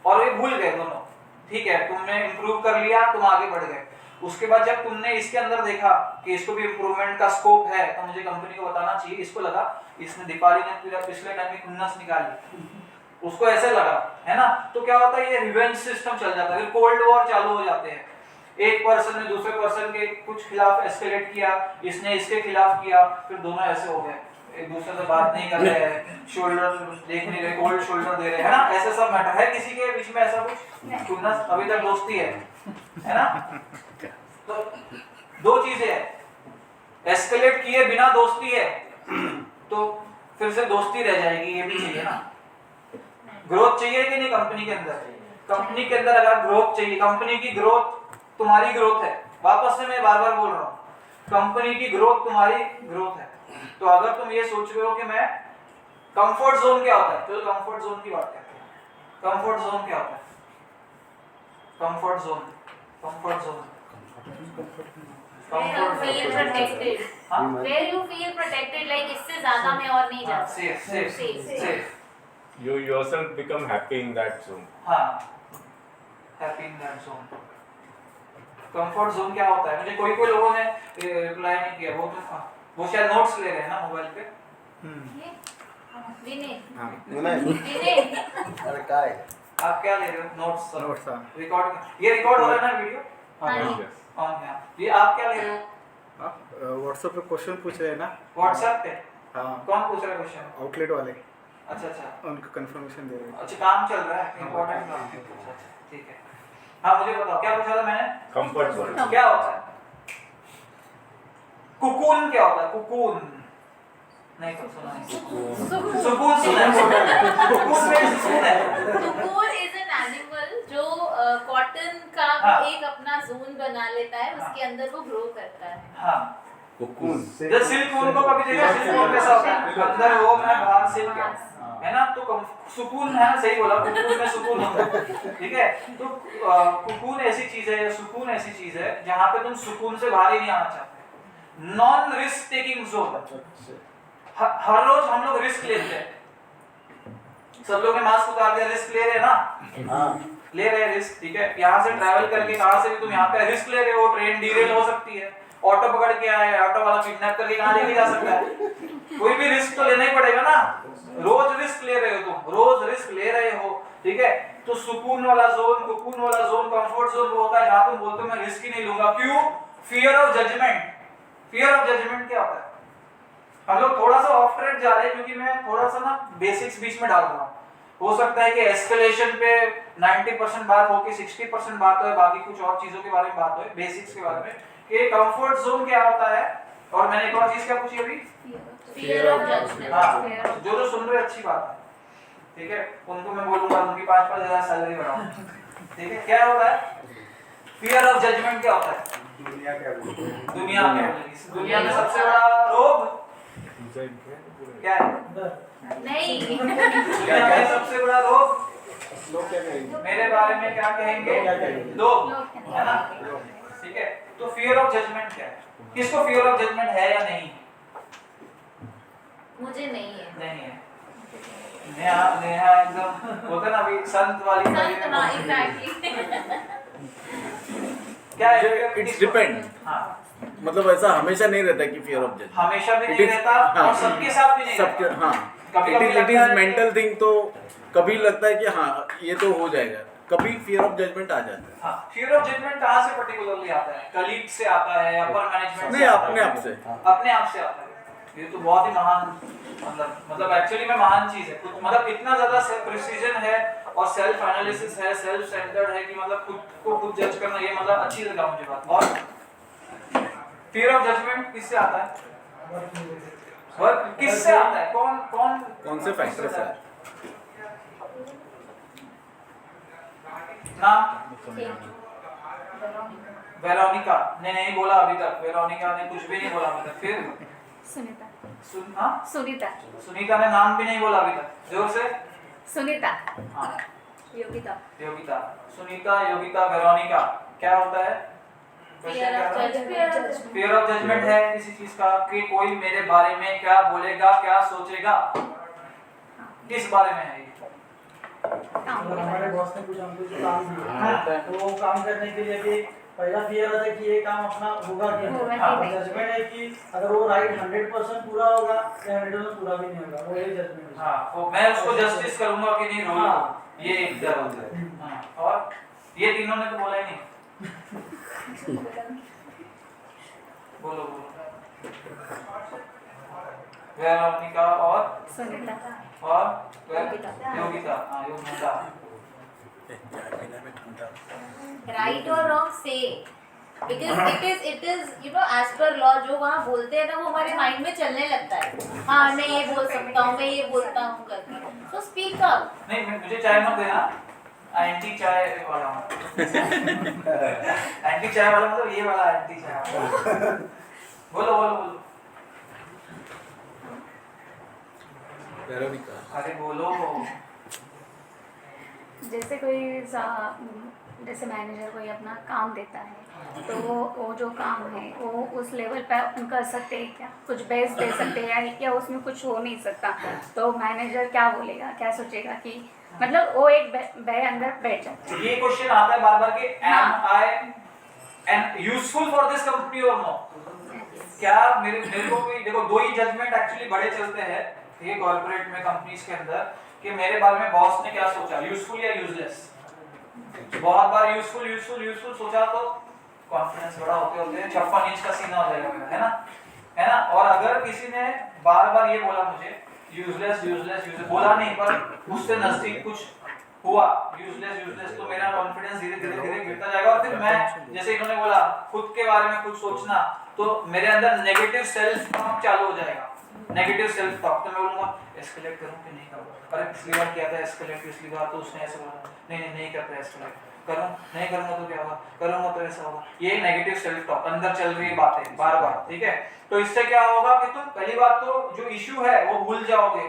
और ये भूल गए दोनों, ठीक है, तुमने इंप्रूव कर लिया, तुम आगे बढ़ गए। उसके बाद जब तुमने इसके अंदर देखा कि इसको भी इंप्रूवमेंट का स्कोप है, तो मुझे कंपनी को बताना चाहिए, इसको लगा इसने दीपाली ने पूरा पिछले टाइम में खुन्नस निकाली, उसको ऐसे लगा, है ना, तो क्या होता है ये रिवेंज सिस्टम चल जाता है, फिर कोल्ड वॉर चालू हो जाते हैं। एक पर्सन ने दूसरे पर्सन के कुछ खिलाफ एस्केलेट किया, इसने इसके खिलाफ किया, फिर दोनों ऐसे हो गए, एक दूसरे से बात नहीं कर रहे हैं, शोल्डर देख नहीं रहे, कोल्ड शोल्डर दे रहे हैं, है ना, ऐसे सब मैटर है। किसी के बीच में ऐसा कुछ खुन्नस अभी तक दोस्ती है ना? तो दो चीजें है, एस्केलेट किए बिना दोस्ती है तो फिर से दोस्ती रह जाएगी, ये भी चाहिए ना। ग्रोथ चाहिए कि नहीं कंपनी के अंदर? कंपनी के अंदर अगर ग्रोथ चाहिए, कंपनी की ग्रोथ तुम्हारी ग्रोथ है, वापस से मैं बार बार बोल रहा हूँ, कंपनी की ग्रोथ तुम्हारी ग्रोथ है। तो अगर तुम ये सोच रहे हो कि मैं कंफर्ट जोन क्या होता है, तो कंफर्ट जोन की बात करते हैं। कंफर्ट जोन क्या होता है? Comfort zone, comfort zone Where you feel protected. Where you feel protected, like इससे ज़्यादा मैं और नहीं जा सकता. Safe. You yourself become happy in that zone. हाँ, happy in that zone. Comfort zone क्या होता है? मुझे कोई लोगों ने रिप्लाई नहीं किया, वो शायद नोट्स ले रहे हैं ना मोबाइल पे। विनय अरे क्या है? आप क्या ले रहे हो? नोट्स रिकॉर्ड, ये रिकॉर्ड हो रहा है ना वीडियो? Yes. ये आप क्या ले रहे हो? व्हाट्सएप पे क्वेश्चन पूछ रहे हैं ना? व्हाट्सएप पे? हाँ, कौन पूछ रहा है क्वेश्चन? आउटलेट वाले अच्छा, उनका कंफर्मेशन दे रहे हैं। अच्छा काम चल रहा है, इम्पोर्टेंट काम है, अच्छा, ठीक है। हाँ मुझे बताओ क्या पूछा था मैंने? Comfort zone. क्या होता है? कुकून क्या होता है? कुकून नहीं तो सुना नहीं। सुकून सुना है। कुकून में सुकून है। Cocoon is an animal जो कॉटन का हाँ। एक अपना जोन बना लेता है, उसके अंदर वो ग्रो करता है। हाँ कोकून जब सिल्क ऊन को कभी देखा, सिल्क ऊन कैसा होता है, अंदर वो है बाहर सिल्क है ना, तो सुकून है ना, सही बोला, कुकून में सुकून होता है, ठीक है। तो कुकून ऐसी चीज है, सुकून ऐसी चीज है जहाँ पे तुम सुकून से बाहर ही नहीं आना चाहते, नॉन रिस्क टेकिंग जोन। हर रोज हम लोग रिस्क लेते हैं, सब लोग ने मास्क उतार दिया, रिस्क ले रहे हैं ना, ले रहे हैं रिस्क, ठीक है। यहाँ से ट्रैवल करके कहाँ से भी तुम यहाँ पे रिस्क ले रहे हो, ट्रेन डीरेल हो सकती है, ऑटो पकड़ के आए, ऑटो वाला किडनैप करके कहाँ लेके जा सकता है, कोई भी रिस्क तो लेना ही पड़ेगा ना। रोज रिस्क ले रहे हो तुम, रोज रिस्क ले रहे हो, ठीक है। तो सुकून वाला जोन, कंफर्ट जोन वो होता है जहाँ तुम बोलते हो मैं रिस्क ही नहीं लूंगा। क्यों? Fear of judgment. Fear of judgment क्या होता है? हम लोग थोड़ा सा ऑफ ट्रैक जा रहे हैं क्योंकि मैं थोड़ा सा ना बेसिक्स बीच में डाल रहा हूँ। हो सकता है कि एस्केलेशन पे 90% बात हो, कि 60% बात हो, बाकी कुछ और चीजों के बारे में बात हो, बेसिक्स के बारे में कि कंफर्ट जोन क्या होता है। और मैंने एक और चीज क्या पूछी अभी? Fear of judgment. हाँ, जो सुन रहे अच्छी बात है, ठीक है, उनको मैं बोलूंगा उनकी 5-5 हजार सैलरी बढ़ाओ, ठीक है। क्या होता है फियर ऑफ जजमेंट? क्या होता है? दुनिया क्या बोलती है? दुनिया क्या बोलेगी? इस दुनिया में सबसे बड़ा रोग क्या है? नहीं, दुनिया में सबसे बड़ा रोग लोग क्या कहेंगे? मेरे बारे में क्या कहेंगे लोग, है ना, ठीक है। तो फियर ऑफ जजमेंट क्या है? किसको फियर ऑफ जजमेंट है या नहीं? मुझे नहीं है। नहीं है। नेहा एकदम होता ना अभी संत वाली एग्जैक्टली। क्या है? It's depend. हाँ, मतलब ऐसा हमेशा नहीं रहता कि फियर ऑफ जजमेंट हमेशा भी नहीं रहता और सबके साथ भी नहीं सबके रहता। हाँ, कभी-कभी इट लगता इज है मेंटल थिंग। तो कभी लगता है कि हाँ ये तो हो जाएगा, कभी फियर ऑफ जजमेंट आ जाता है। हाँ, फियर ऑफ जजमेंट कहाँ से पर्टिकुलरली आता है? कलीग से आता है, अपर मैनेजमेंट से नहीं, आता अपने है? आप से। अपने आप से आता है। ये तो बहुत ही महान, मतलब एक्चुअली में महान चीज है। मतलब इतना ज्यादा प्रिसीजन है और सेल्फ एनालिसिस है, सेल्फ सेंटर्ड है कि मतलब खुद को खुद जज करना, ये मतलब अच्छी लगा मुझे बात। और फियर ऑफ जजमेंट किससे आता है? वर्क किससे आता है? कौन से फैक्टर से? नाम? वेरोनिका ने नहीं बोला अभी तक, वेरोनिका ने कुछ भी नहीं बोला अभी तक। फिर सुनीता। सुनीता सुनीता ने नाम भी नहीं बोला अभी तक, जोर से। सुनीता। हाँ, योगिता। सुनीता, योगिता, वेरोनिका। क्या होता है? जजमेंट। फियर ऑफ जजमेंट है किसी चीज का कि कोई मेरे बारे में क्या बोलेगा, क्या सोचेगा, किस बारे में है ये? अगर हमारे बॉस ने कुछ हमको जो काम दिया तो वो काम करने के लिए भी पहला फियर आता है कि ये काम अपना होगा कि नहीं। जजमेंट है कि अगर वो राइट 100% पूरा होगा या 100% पूरा भी नहीं होगा, वो यही जजमेंट है। हाँ, तो मैं उसको जस्टिस करूंगा कि नहीं रोल, ये एक जवाब है। हाँ, और ये तीनों ने तो बोला ही नहीं। बोलो। वेरोनिका और सुनीता और योगिता। हाँ, योगिता। राइट और रॉन्ग से, because it is you know as per law जो वहाँ बोलते हैं ना वो हमारे माइंड में चलने लगता है। हाँ, मैं ये बोल सकता हूँ, मैं ये बोलता हूँ करके। तो स्पीक अप। नहीं, मुझे चाय मत देना, एंटी चाय वाला। एंटी चाय वाला मतलब ये वाला एंटी चाय। बोलो। अरे बोलो। जैसे मैनेजर कोई अपना काम देता है तो वो जो काम है वो उस लेवल पे अपन कर सकते हैं क्या? कुछ बेस्ट दे सकते हैं या उसमें कुछ हो नहीं सकता? तो मैनेजर क्या बोलेगा, क्या सोचेगा कि मतलब वो एक भय अंदर बैठ जाता है। ये क्वेश्चन आता है बार-बार कि am I useful for this company और नो? क्या मेरे को कोई, देखो दो ही जजमेंट एक्चुअली बड़े चलते हैं ये कॉर्पोरेट में, कंपनीज के अंदर, कि मेरे बारे में बॉस ने क्या सोचा, यूजफुल या यूजलेस। बहुत बार यूजफुल सोचा तो कॉन्फिडेंस बड़ा होते 56 इंच का सीना हो जाएगा मेरा, है ना। और अगर किसी ने बार-बार ये बोला मुझे यूजलेस बोला नहीं पर उससे नजदीक कुछ हुआ यूजलेस, तो मेरा कॉन्फिडेंस धीरे-धीरे गिरता जाएगा। और फिर मैं, जैसे इन्होंने बोला खुद के बारे में कुछ सोचना, तो मेरे अंदर नेगेटिव सेल्फ टॉक चालू हो जाएगा। नेगेटिव सेल्फ टॉक, तो मैं बोलूंगा एस्केलेट करूं कि नहीं करूं, अरे पिछली बार किया था एस्केलेट, पिछली बार तो उसने ऐसे बोला, नहीं करता एस्केलेट, करूं नहीं करूंगा तो क्या होगा, करूंगा तो ऐसा होगा। ये नेगेटिव सेल्फ टॉक अंदर चल रही बातें बार-बार, ठीक है। तो इससे क्या होगा कि तुम पहली बात तो जो इशू है वो भूल जाओगे,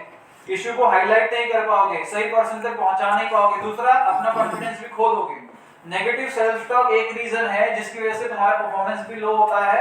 इशू को हाईलाइट नहीं कर पाओगे, सही पर्सन तक पहुंचा नहीं पाओगे। दूसरा, अपना कॉन्फिडेंस भी खो दोगे। नेगेटिव सेल्फ टॉक एक रीजन है जिसकी वजह से तुम्हारा परफॉर्मेंस भी लो होता है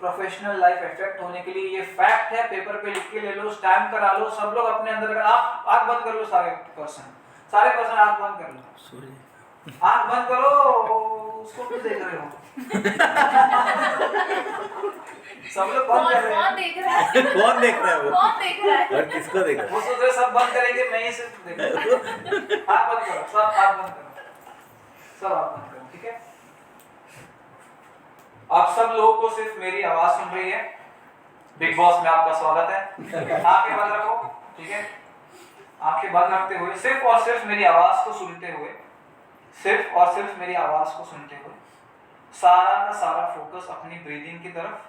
प्रोफेशनल लाइफ इफेक्ट होने के लिए, ये फैक्ट है, पेपर पे लिख के ले लो, स्टैम्प करा लो, सब लोग अपने अंदर आप आंख बंद कर लो, सारे पर्सन आंख बंद कर लो, आंख बंद करो, उसको क्यों देख रहे हो? सब लोग बंद कर रहे हैं। कौन देख रहा है? कौन देख रहा है वो? कौन देख रहा है? और किसको देख रहा है? वो सोच रहे सब बंद करेंगे, मैं ही सिर्फ देखूंगा। आंख बंद करो, सब आंख बंद करो, सब आंख बंद करो, ठीक है? आप सब लोगों को सिर्फ मेरी आवाज सुन रही है। बिग बॉस में आपका स्वागत है। आंखें बंद रखो, ठीक है? आंखें बंद रखते हुए सिर्फ और सिर्फ मेरी आवाज को सुनते हुए, सिर्फ और सिर्फ मेरी आवाज को सुनते हुए सारा का सारा फोकस अपनी ब्रीदिंग की तरफ,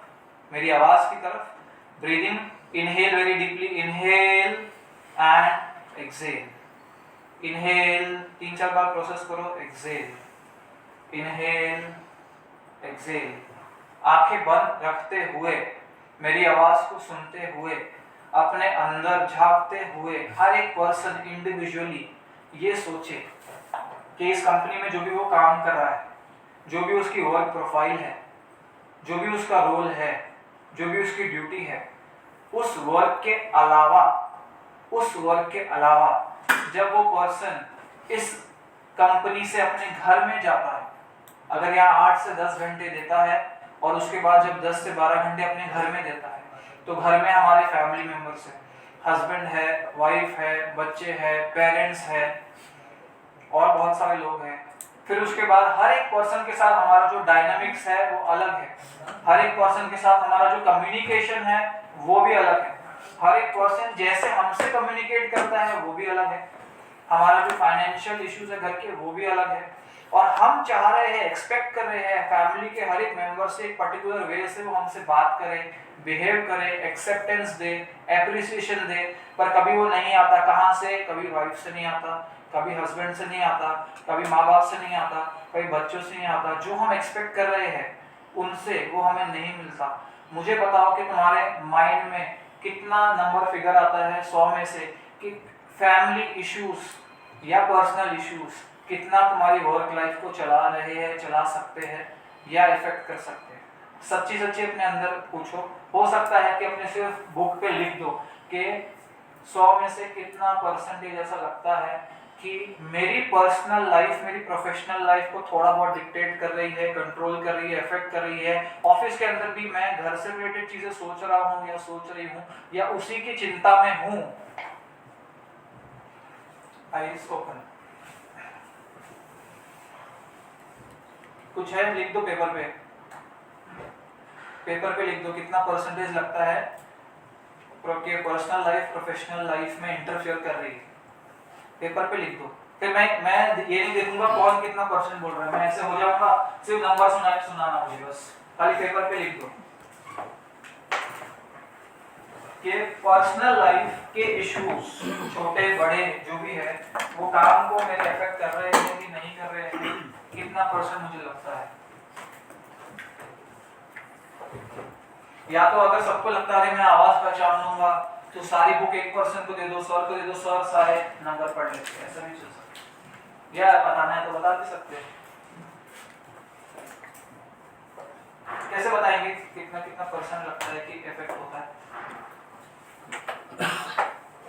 मेरी आवाज की तरफ। Breathing, inhale very deeply, inhale and exhale. Inhale 3-4 bar process करो, एक्सहेल, इनहेल, एक्सहेल। आंखें बंद रखते हुए मेरी आवाज को सुनते हुए, अपने अंदर झांकते हुए हर एक पर्सन इंडिविजुअली ये सोचे कि इस कंपनी में जो भी वो काम कर रहा है, जो भी उसकी वर्क प्रोफाइल है, जो भी उसका रोल है, जो भी उसकी ड्यूटी है, उस वर्क के अलावा जब वो पर्सन इस कंपनी से अपने घर में जाता है, अगर यहाँ 8 से 10 घंटे देता है और उसके बाद जब 10 से 12 घंटे अपने घर में देता है, तो घर में हमारे फैमिली मेंबर्स है, हस्बैंड है, वाइफ है, बच्चे हैं, पेरेंट्स है और बहुत सारे लोग हैं। फिर उसके बाद हर एक पर्सन के साथ हमारा जो डायनामिक्स है वो अलग है, हर एक पर्सन के साथ हमारा जो कम्युनिकेशन है वो भी अलग है, हर एक पर्सन जैसे हमसे कम्युनिकेट करता है वो भी अलग है, हमारा जो फाइनेंशियल इश्यूज है घर के वो भी अलग है। और हम चाह रहे हैं, एक्सपेक्ट कर रहे हैं फैमिली के हर एक मेंबर से एक पर्टिकुलर वे से वो हमसे बात करे, बिहेव करे, एक्सेप्टेंस दे, एप्रिसिएशन दे, पर कभी वो नहीं आता। कहाँ से? कभी वाइफ से नहीं आता, कभी हस्बैंड से नहीं आता, कभी माँ बाप से नहीं आता, कभी बच्चों से नहीं आता। जो हम एक्सपेक्ट कर रहे हैं उनसे वो हमें नहीं मिलता। मुझे बताओ कि तुम्हारे माइंड में कितना नंबर फिगर आता है 100 में से कि फैमिली इश्यूज या पर्सनल इश्यूज कितना तुम्हारी वर्क लाइफ को चला रहे हैं, चला सकते हैं या इफेक्ट कर सकते हैं? सच्ची सच्ची अपने अंदर पूछो। हो सकता है कि अपने सिर्फ बुक पे लिख दो कि 100 में से कितना परसेंटेज ऐसा लगता है कि मेरी पर्सनल लाइफ, मेरी प्रोफेशनल लाइफ को थोड़ा बहुत डिक्टेट कर रही है, कंट्रोल कर रही है, इफेक्ट कर रही है। ऑफिस के अंदर भी मैं घर से रिलेटेड चीजें सोच रहा हूँ या सोच रही हूँ या उसी की चिंता में हूँ। Eyes open. कुछ है लिख दो पेपर पे, पेपर पे लिख दो कितना परसेंटेज लगता है कि पर्सनल लाइफ प्रोफेशनल लाइफ में इंटरफेयर कर रही है। पेपर पे लिख दो। फिर मैं ये नहीं देखूंगा कौन कितना परसेंट बोल रहा है, मैं ऐसे हो जाऊंगा सिर्फ नंबर सुनाना मुझे, बस खाली पेपर पे लिख दो कि पर्सनल लाइफ के इश्यूज छोटे बड़े जो भी है वो काम को मेरे अफेक्ट कर रहे हैं कि नहीं कर रहे हैं, कितना परसेंट मुझे लगता है। या तो अगर सबको लगता है मैं आवाज पहचान लूंगा तो सारी बुक एक पर्सन को दे दो, सर को दे दो, सर सारे नंबर पढ़ लेते हैं, ऐसा भी चल सकता है। या बताना है तो बता भी सकते हैं। कैसे बताएंगे कितना कितना परसेंट लगता है कि इफेक्ट होता है?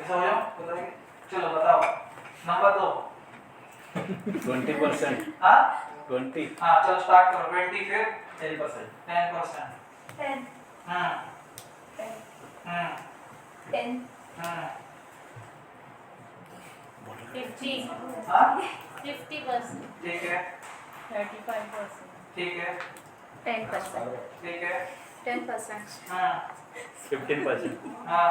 ऐसा हो जाओ बताएंगे। चलो बताओ नंबर दो। 20%। हाँ 20। हाँ चलो स्टार्ट करो। 20 फिर 10%। 10%। 10 10 50 हाँ 50%, ठीक है 35%, ठीक है 10%, ठीक है 10%, हाँ 15%। हाँ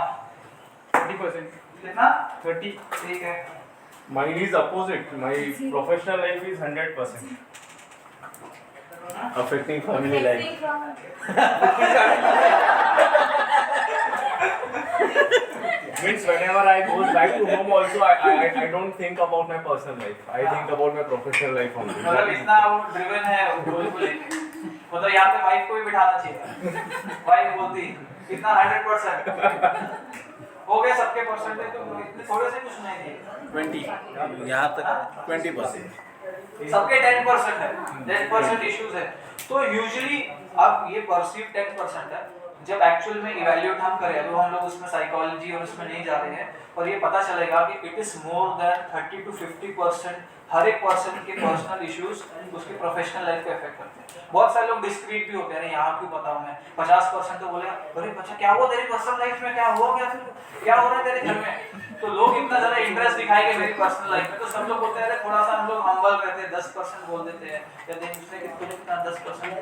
30%. कितना 30. ठीक है Mine is opposite. My professional life is 100%. Affecting family life. Means whenever I go back to home also, I don't think about my personal life. I think about my professional life only. मतलब इतना वो driven है गोल को लेके, मतलब यहाँ पे wife को भी बिठाना चाहिए। वाइफ बोलती कितना 100% हो गए सबके परसेंटेज, तो इतने थोड़े से कुछ नहीं दिए। 20 यहाँ तक 20%। सबके 10% है, 10% इश्यूज है। तो यूजुअली अब ये परसीव 10% है, जब एक्चुअल में इवैल्यूएट हम करें, अभी हम लोग उसमें साइकोलॉजी और उसमें नहीं जा रहे हैं, और ये पता चलेगा कि it is more than 30 to 50% हर एक पर्सन के पर्सनल इश्यूज उसके प्रोफेशनल लाइफ को इफेक्ट करते हैं। बहुत सारे लोग डिस्क्रीट भी होते हैं, यहाँ क्यों बताऊं मैं, 50% तो बोले अरे बच्चा क्या हुआ तेरी पर्सनल लाइफ में, क्या हुआ, क्या हो रहा है तेरे घर में, तो लोग इतना ज्यादा इंटरेस्ट दिखाएंगे मेरी पर्सनल लाइफ में, तो सब लोग बोलते हैं थोड़ा सा हम लोग हम्बल रहते हैं, 10% बोल देते हैं, या देख दूसरे के तुझे कितना 10%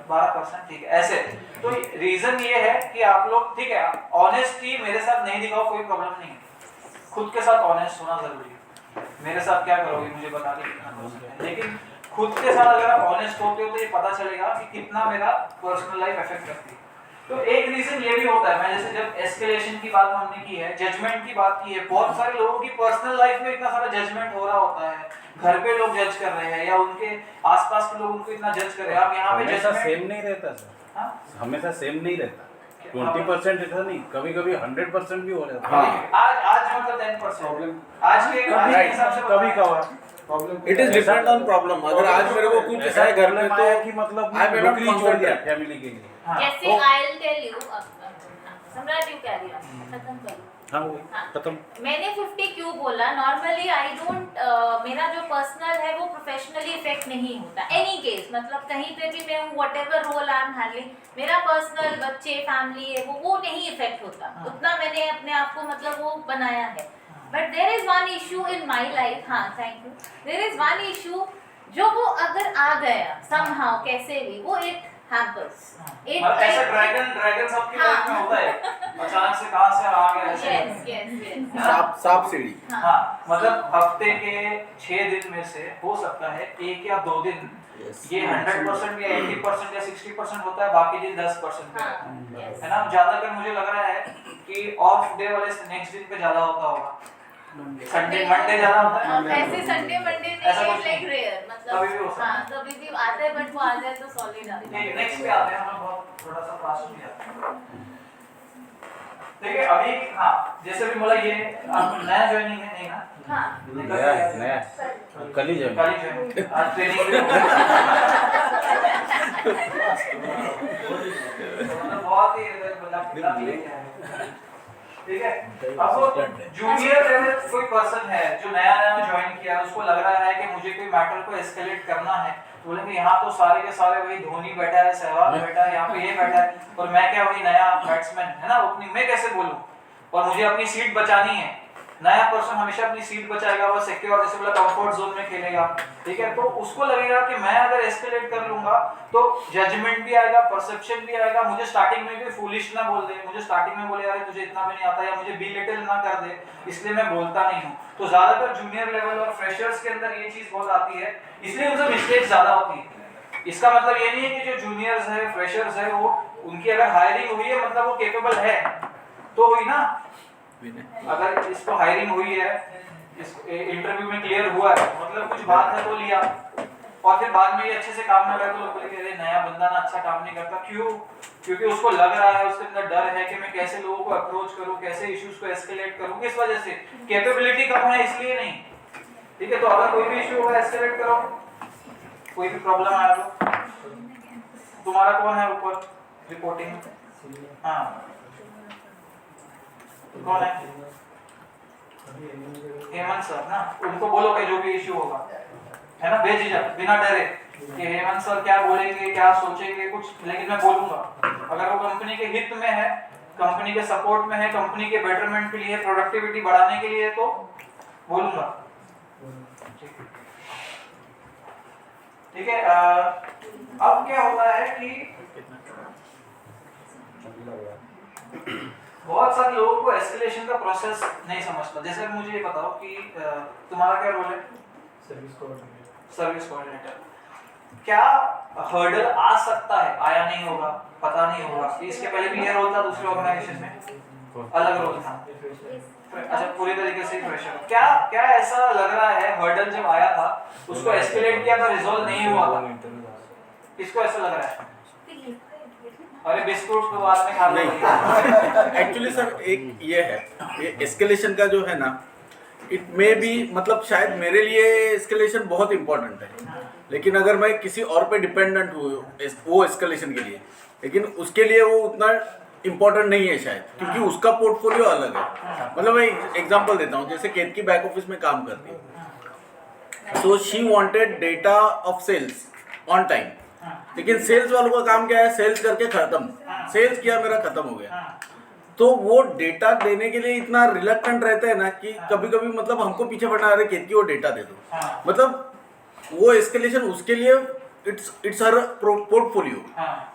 12%, ठीक है ऐसे। तो रीजन ये है कि आप लोग, ठीक है, ऑनेस्टी मेरे साथ नहीं दिखाओ, कोई प्रॉब्लम नहीं है, खुद के साथ ऑनेस्ट होना जरूरी है। मेरे साथ क्या करोगे मुझे बता के, लेकिन खुद के साथ अगर आप ऑनेस्ट होते हो तो ये पता चलेगा कि कितना मेरा पर्सनल लाइफ इफेक्ट करती है। तो एक रीजन ये भी होता है, मैं जैसे जब एस्केलेशन की बात हमने की है, जजमेंट की बात की है, बहुत सारे लोगों की पर्सनल लाइफ में इतना सारा जजमेंट हो रहा होता है, घर पे लोग जज कर रहे हैं या उनके आसपास के लोग उनको इतना जज कर रहे हैं, आप यहाँ पे हमेशा जजमेंट सेम नहीं रहता सर, हमेशा सेम नहीं रहता, 20% ऐसा नहीं, कभी कभी 100% भी हो जाता है। आज मतलब 10%, आज के हिसाब से कभी कभार it is depend on problem. अगर आज मेरे को कुछ है घर में तो कि मतलब आई मे नॉट नौकरी छोड़ दिया फैमिली के लिए। जैसे आई विल टेल यू, सम्राट यू कैरी ऑन, खत्म करो। हाँ खत्म। मैंने 50 क्यों बोला, नॉर्मली आई डोंट, मेरा जो पर्सनल है वो प्रोफेशनली इफेक्ट नहीं होता एनी केस, मतलब कहीं पे भी मैं हूँ, whatever role I am handling, मेरा पर्सनल बच्चे फैमिली है वो नहीं इफेक्ट होता, उतना मैंने अपने आप को मतलब वो बनाया है। But there is one issue in my life, हाँ thank you, there is one issue जो वो अगर आ गया समहाउ कैसे भी, वो इट हैम्पर्स, इट ऐसा ड्रैगन सबकी लाइफ में होता है, अचानक से कहां से आ गया ऐसे। यस सांप सीढ़ी। हाँ, मतलब हफ्ते के 6 दिन में से हो सकता है 1 या 2 दिन ये 100% या 80% या 60% होता है, बाकी दिन 10% पे रहता है ना। ज्यादातर मुझे लग रहा है कि ऑफ डे वाले नेक्स्ट दिन पे ज्यादा होता होगा, संडे मंडे ज्यादा होता है, ऐसे संडे मंडे ऐसा नहीं, कुछ लाइक नहीं। रेयर, मतलब कभी भी हो सकता है। हाँ कभी भी आता है, बट वो आ जाए तो सॉलिड आता है। नेक्स्ट पे आते हैं, हम बहुत थोड़ा सा फास्ट भी आते हैं। ठीक है, अभी हाँ जैसे भी बोला, ये आप नया ज्वाइनिंग है नहीं ना? हाँ नया कल ही ज्वाइन, आज ट्रेनिंग बहुत ही ठीक है। अब जूनियर लेवल कोई पर्सन है जो नया ज्वाइन किया, उसको लग रहा है कि मुझे कोई मैटर को एस्केलेट करना है, तो बोलेंगे यहाँ तो सारे के सारे वही धोनी बैठा है, सहवाग बैठा है, यहाँ पे ये बैठा है, और मैं क्या वही नया बैट्समैन है ना ओपनिंग, मैं कैसे बोलूं, और मुझे अपनी सीट बचानी है। नया पर्सन हमेशा अपनी सीट बचाएगा, वो सिक्योर जैसे बोला कंफर्ट जोन में खेलेगा, ठीक है, तो उसको लगेगा कि मैं अगर एस्केलेट कर लूंगा तो जजमेंट भी आएगा, परसेप्शन भी आएगा, मुझे स्टार्टिंग में भी फूलिश ना बोल दे, मुझे स्टार्टिंग में बोले यार तुझे इतना भी नहीं आता, या मुझे बिलिटल ना कर दे, इसलिए मैं बोलता नहीं हूँ। तो ज्यादातर जूनियर लेवल और फ्रेशर्स के अंदर ये चीज बहुत आती है, इसलिए उनसे मिस्टेक ज्यादा होती है। इसका मतलब ये नहीं है कि जो जूनियर्स है, फ्रेशर्स है, वो उनकी अगर हायरिंग हुई है मतलब वो केपेबल है तो हुई ना, अगर इसको हायरिंग हुई है, इस इंटरव्यू में क्लियर हुआ है, मतलब कुछ बात है तो लिया, और फिर बाद में ये अच्छे से काम ना करे तो लोग बोलेंगे अरे नया बंदा ना अच्छा काम नहीं करता, क्यों? क्योंकि उसको लग रहा है, उसके अंदर डर है कि मैं कैसे लोगों को अप्रोच करूं, कैसे इश्यूज को एस्केलेट करूं, किस वजह से, कैपेबिलिटी कम है इसलिए नहीं, ठीक है। तो अगर कोई भी इशू होगा एस्केलेट करो, कोई भी प्रॉब्लम आया तो तुम्हारा कौन है ऊपर रिपोर्टिंग, हाँ कौन है? हेमंत सर ना, उनको बोलोगे जो भी इश्यू होगा, है ना, बेझिझक बिना डरे कि हेमंत सर क्या बोलेंगे, क्या सोचेंगे कुछ, लेकिन मैं बोलूंगा। अगर वो कंपनी के हित में है, कंपनी के सपोर्ट में है, कंपनी के बेटरमेंट के लिए, प्रोडक्टिविटी बढ़ाने के लिए, तो बोलूंगा, ठीक है। अब क्या होता है कि बहुत सारे लोगों को एस्केलेशन का प्रोसेस नहीं समझता। जैसे मुझे ये बताओ कि तुम्हारा क्या रोल है? Service coordinator. क्या हर्डल आ सकता है, आया नहीं होगा, पता नहीं होगा, इसके पहले भी ये रोल था दूसरे ऑर्गेनाइजेशन में, अलग रोल था, अच्छा पूरी तरीके से फ्रेशर। क्या ऐसा लग रहा है हर्डल जब आया था उसको एस्केलेट किया था, रिजॉल्व नहीं हुआ था, किसको ऐसा लग रहा है? अरे बिस्कुट तो बाद में खा लेंगे। एक्चुअली सर एक ये है, ये एस्केलेशन का जो है ना, इट मे बी, मतलब शायद मेरे लिए एस्केलेशन बहुत इंपॉर्टेंट है, लेकिन अगर मैं किसी और पे डिपेंडेंट हूँ वो एस्केलेशन के लिए, लेकिन उसके लिए वो उतना इम्पोर्टेंट नहीं है शायद, क्योंकि उसका पोर्टफोलियो अलग है। मतलब मैं एग्जांपल देता हूँ, जैसे केतकी बैक ऑफिस में काम करती है, so she wanted data of sales on time, लेकिन सेल्स वालों का काम क्या है, सेल्स करके खत्म, सेल्स किया मेरा खत्म हो गया। तो वो डेटा देने के लिए इतना रिलक्टेंट रहता है ना कि कभी कभी मतलब हमको पीछे पड़ना, अरे केतकी वो डेटा दे दो, मतलब वो एस्केलेशन उसके लिए इट्स हर पोर्टफोलियो,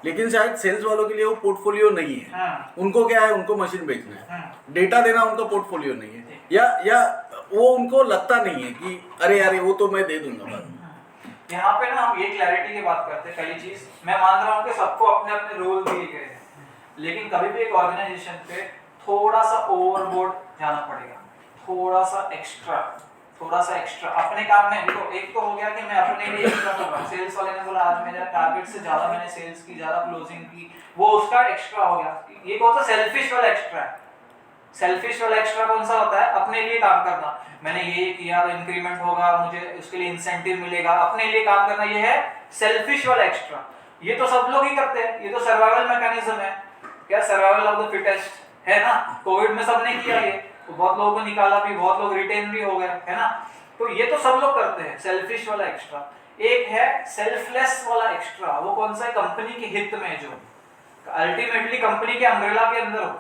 लेकिन शायद सेल्स वालों के लिए वो पोर्टफोलियो नहीं है। उनको क्या है, उनको मशीन बेचना है, डेटा देना उनका पोर्टफोलियो नहीं है, या वो उनको लगता नहीं है कि अरे यार वो तो मैं दे दूंगा बाद में। यहाँ पे ना हम ये क्लैरिटी की बात करते हैं। पहली चीज मैं मान रहा हूँ कि सबको अपने अपने रोल दिए गए हैं, लेकिन कभी भी एक ऑर्गेनाइजेशन पे थोड़ा सा ओवरबोर्ड जाना पड़ेगा, थोड़ा सा एक्स्ट्रा अपने काम में। देखो एक तो हो गया कि मैं अपने लिए एक्स्ट्रा कर रहा हूँ, सेल्स वाले ने बोला आज मेरा टारगेट से ज्यादा मैंने सेल्स की, ज्यादा क्लोजिंग की, वो उसका एक्स्ट्रा हो गया। ये कौन सा सेल्फिश वाला एक्स्ट्रा है? सेल्फिश वाला एक्स्ट्रा कौन सा होता है? अपने लिए काम करना, मैंने ये किया तो इंक्रीमेंट होगा, मुझे उसके लिए इंसेंटिव मिलेगा, अपने लिए काम करना, ये है सेल्फिश वाला एक्स्ट्रा। ये तो सब लोग ही करते हैं, ये तो सर्वाइवल मैकेनिज्म है। क्या सर्वाइवल ऑफ द फिटेस्ट है ना? कोविड में सबने किया ये, तो बहुत लोगों को निकाला भी, बहुत लोग रिटेन भी हो गए, है ना? तो ये तो सब लोग करते हैं, सेल्फिश वाला एक्स्ट्रा। एक है सेल्फलेस वाला एक्स्ट्रा, वो कौन सा है? कंपनी के हित में, जो अल्टीमेटली कंपनी के अम्ब्रेला के अंदर हो,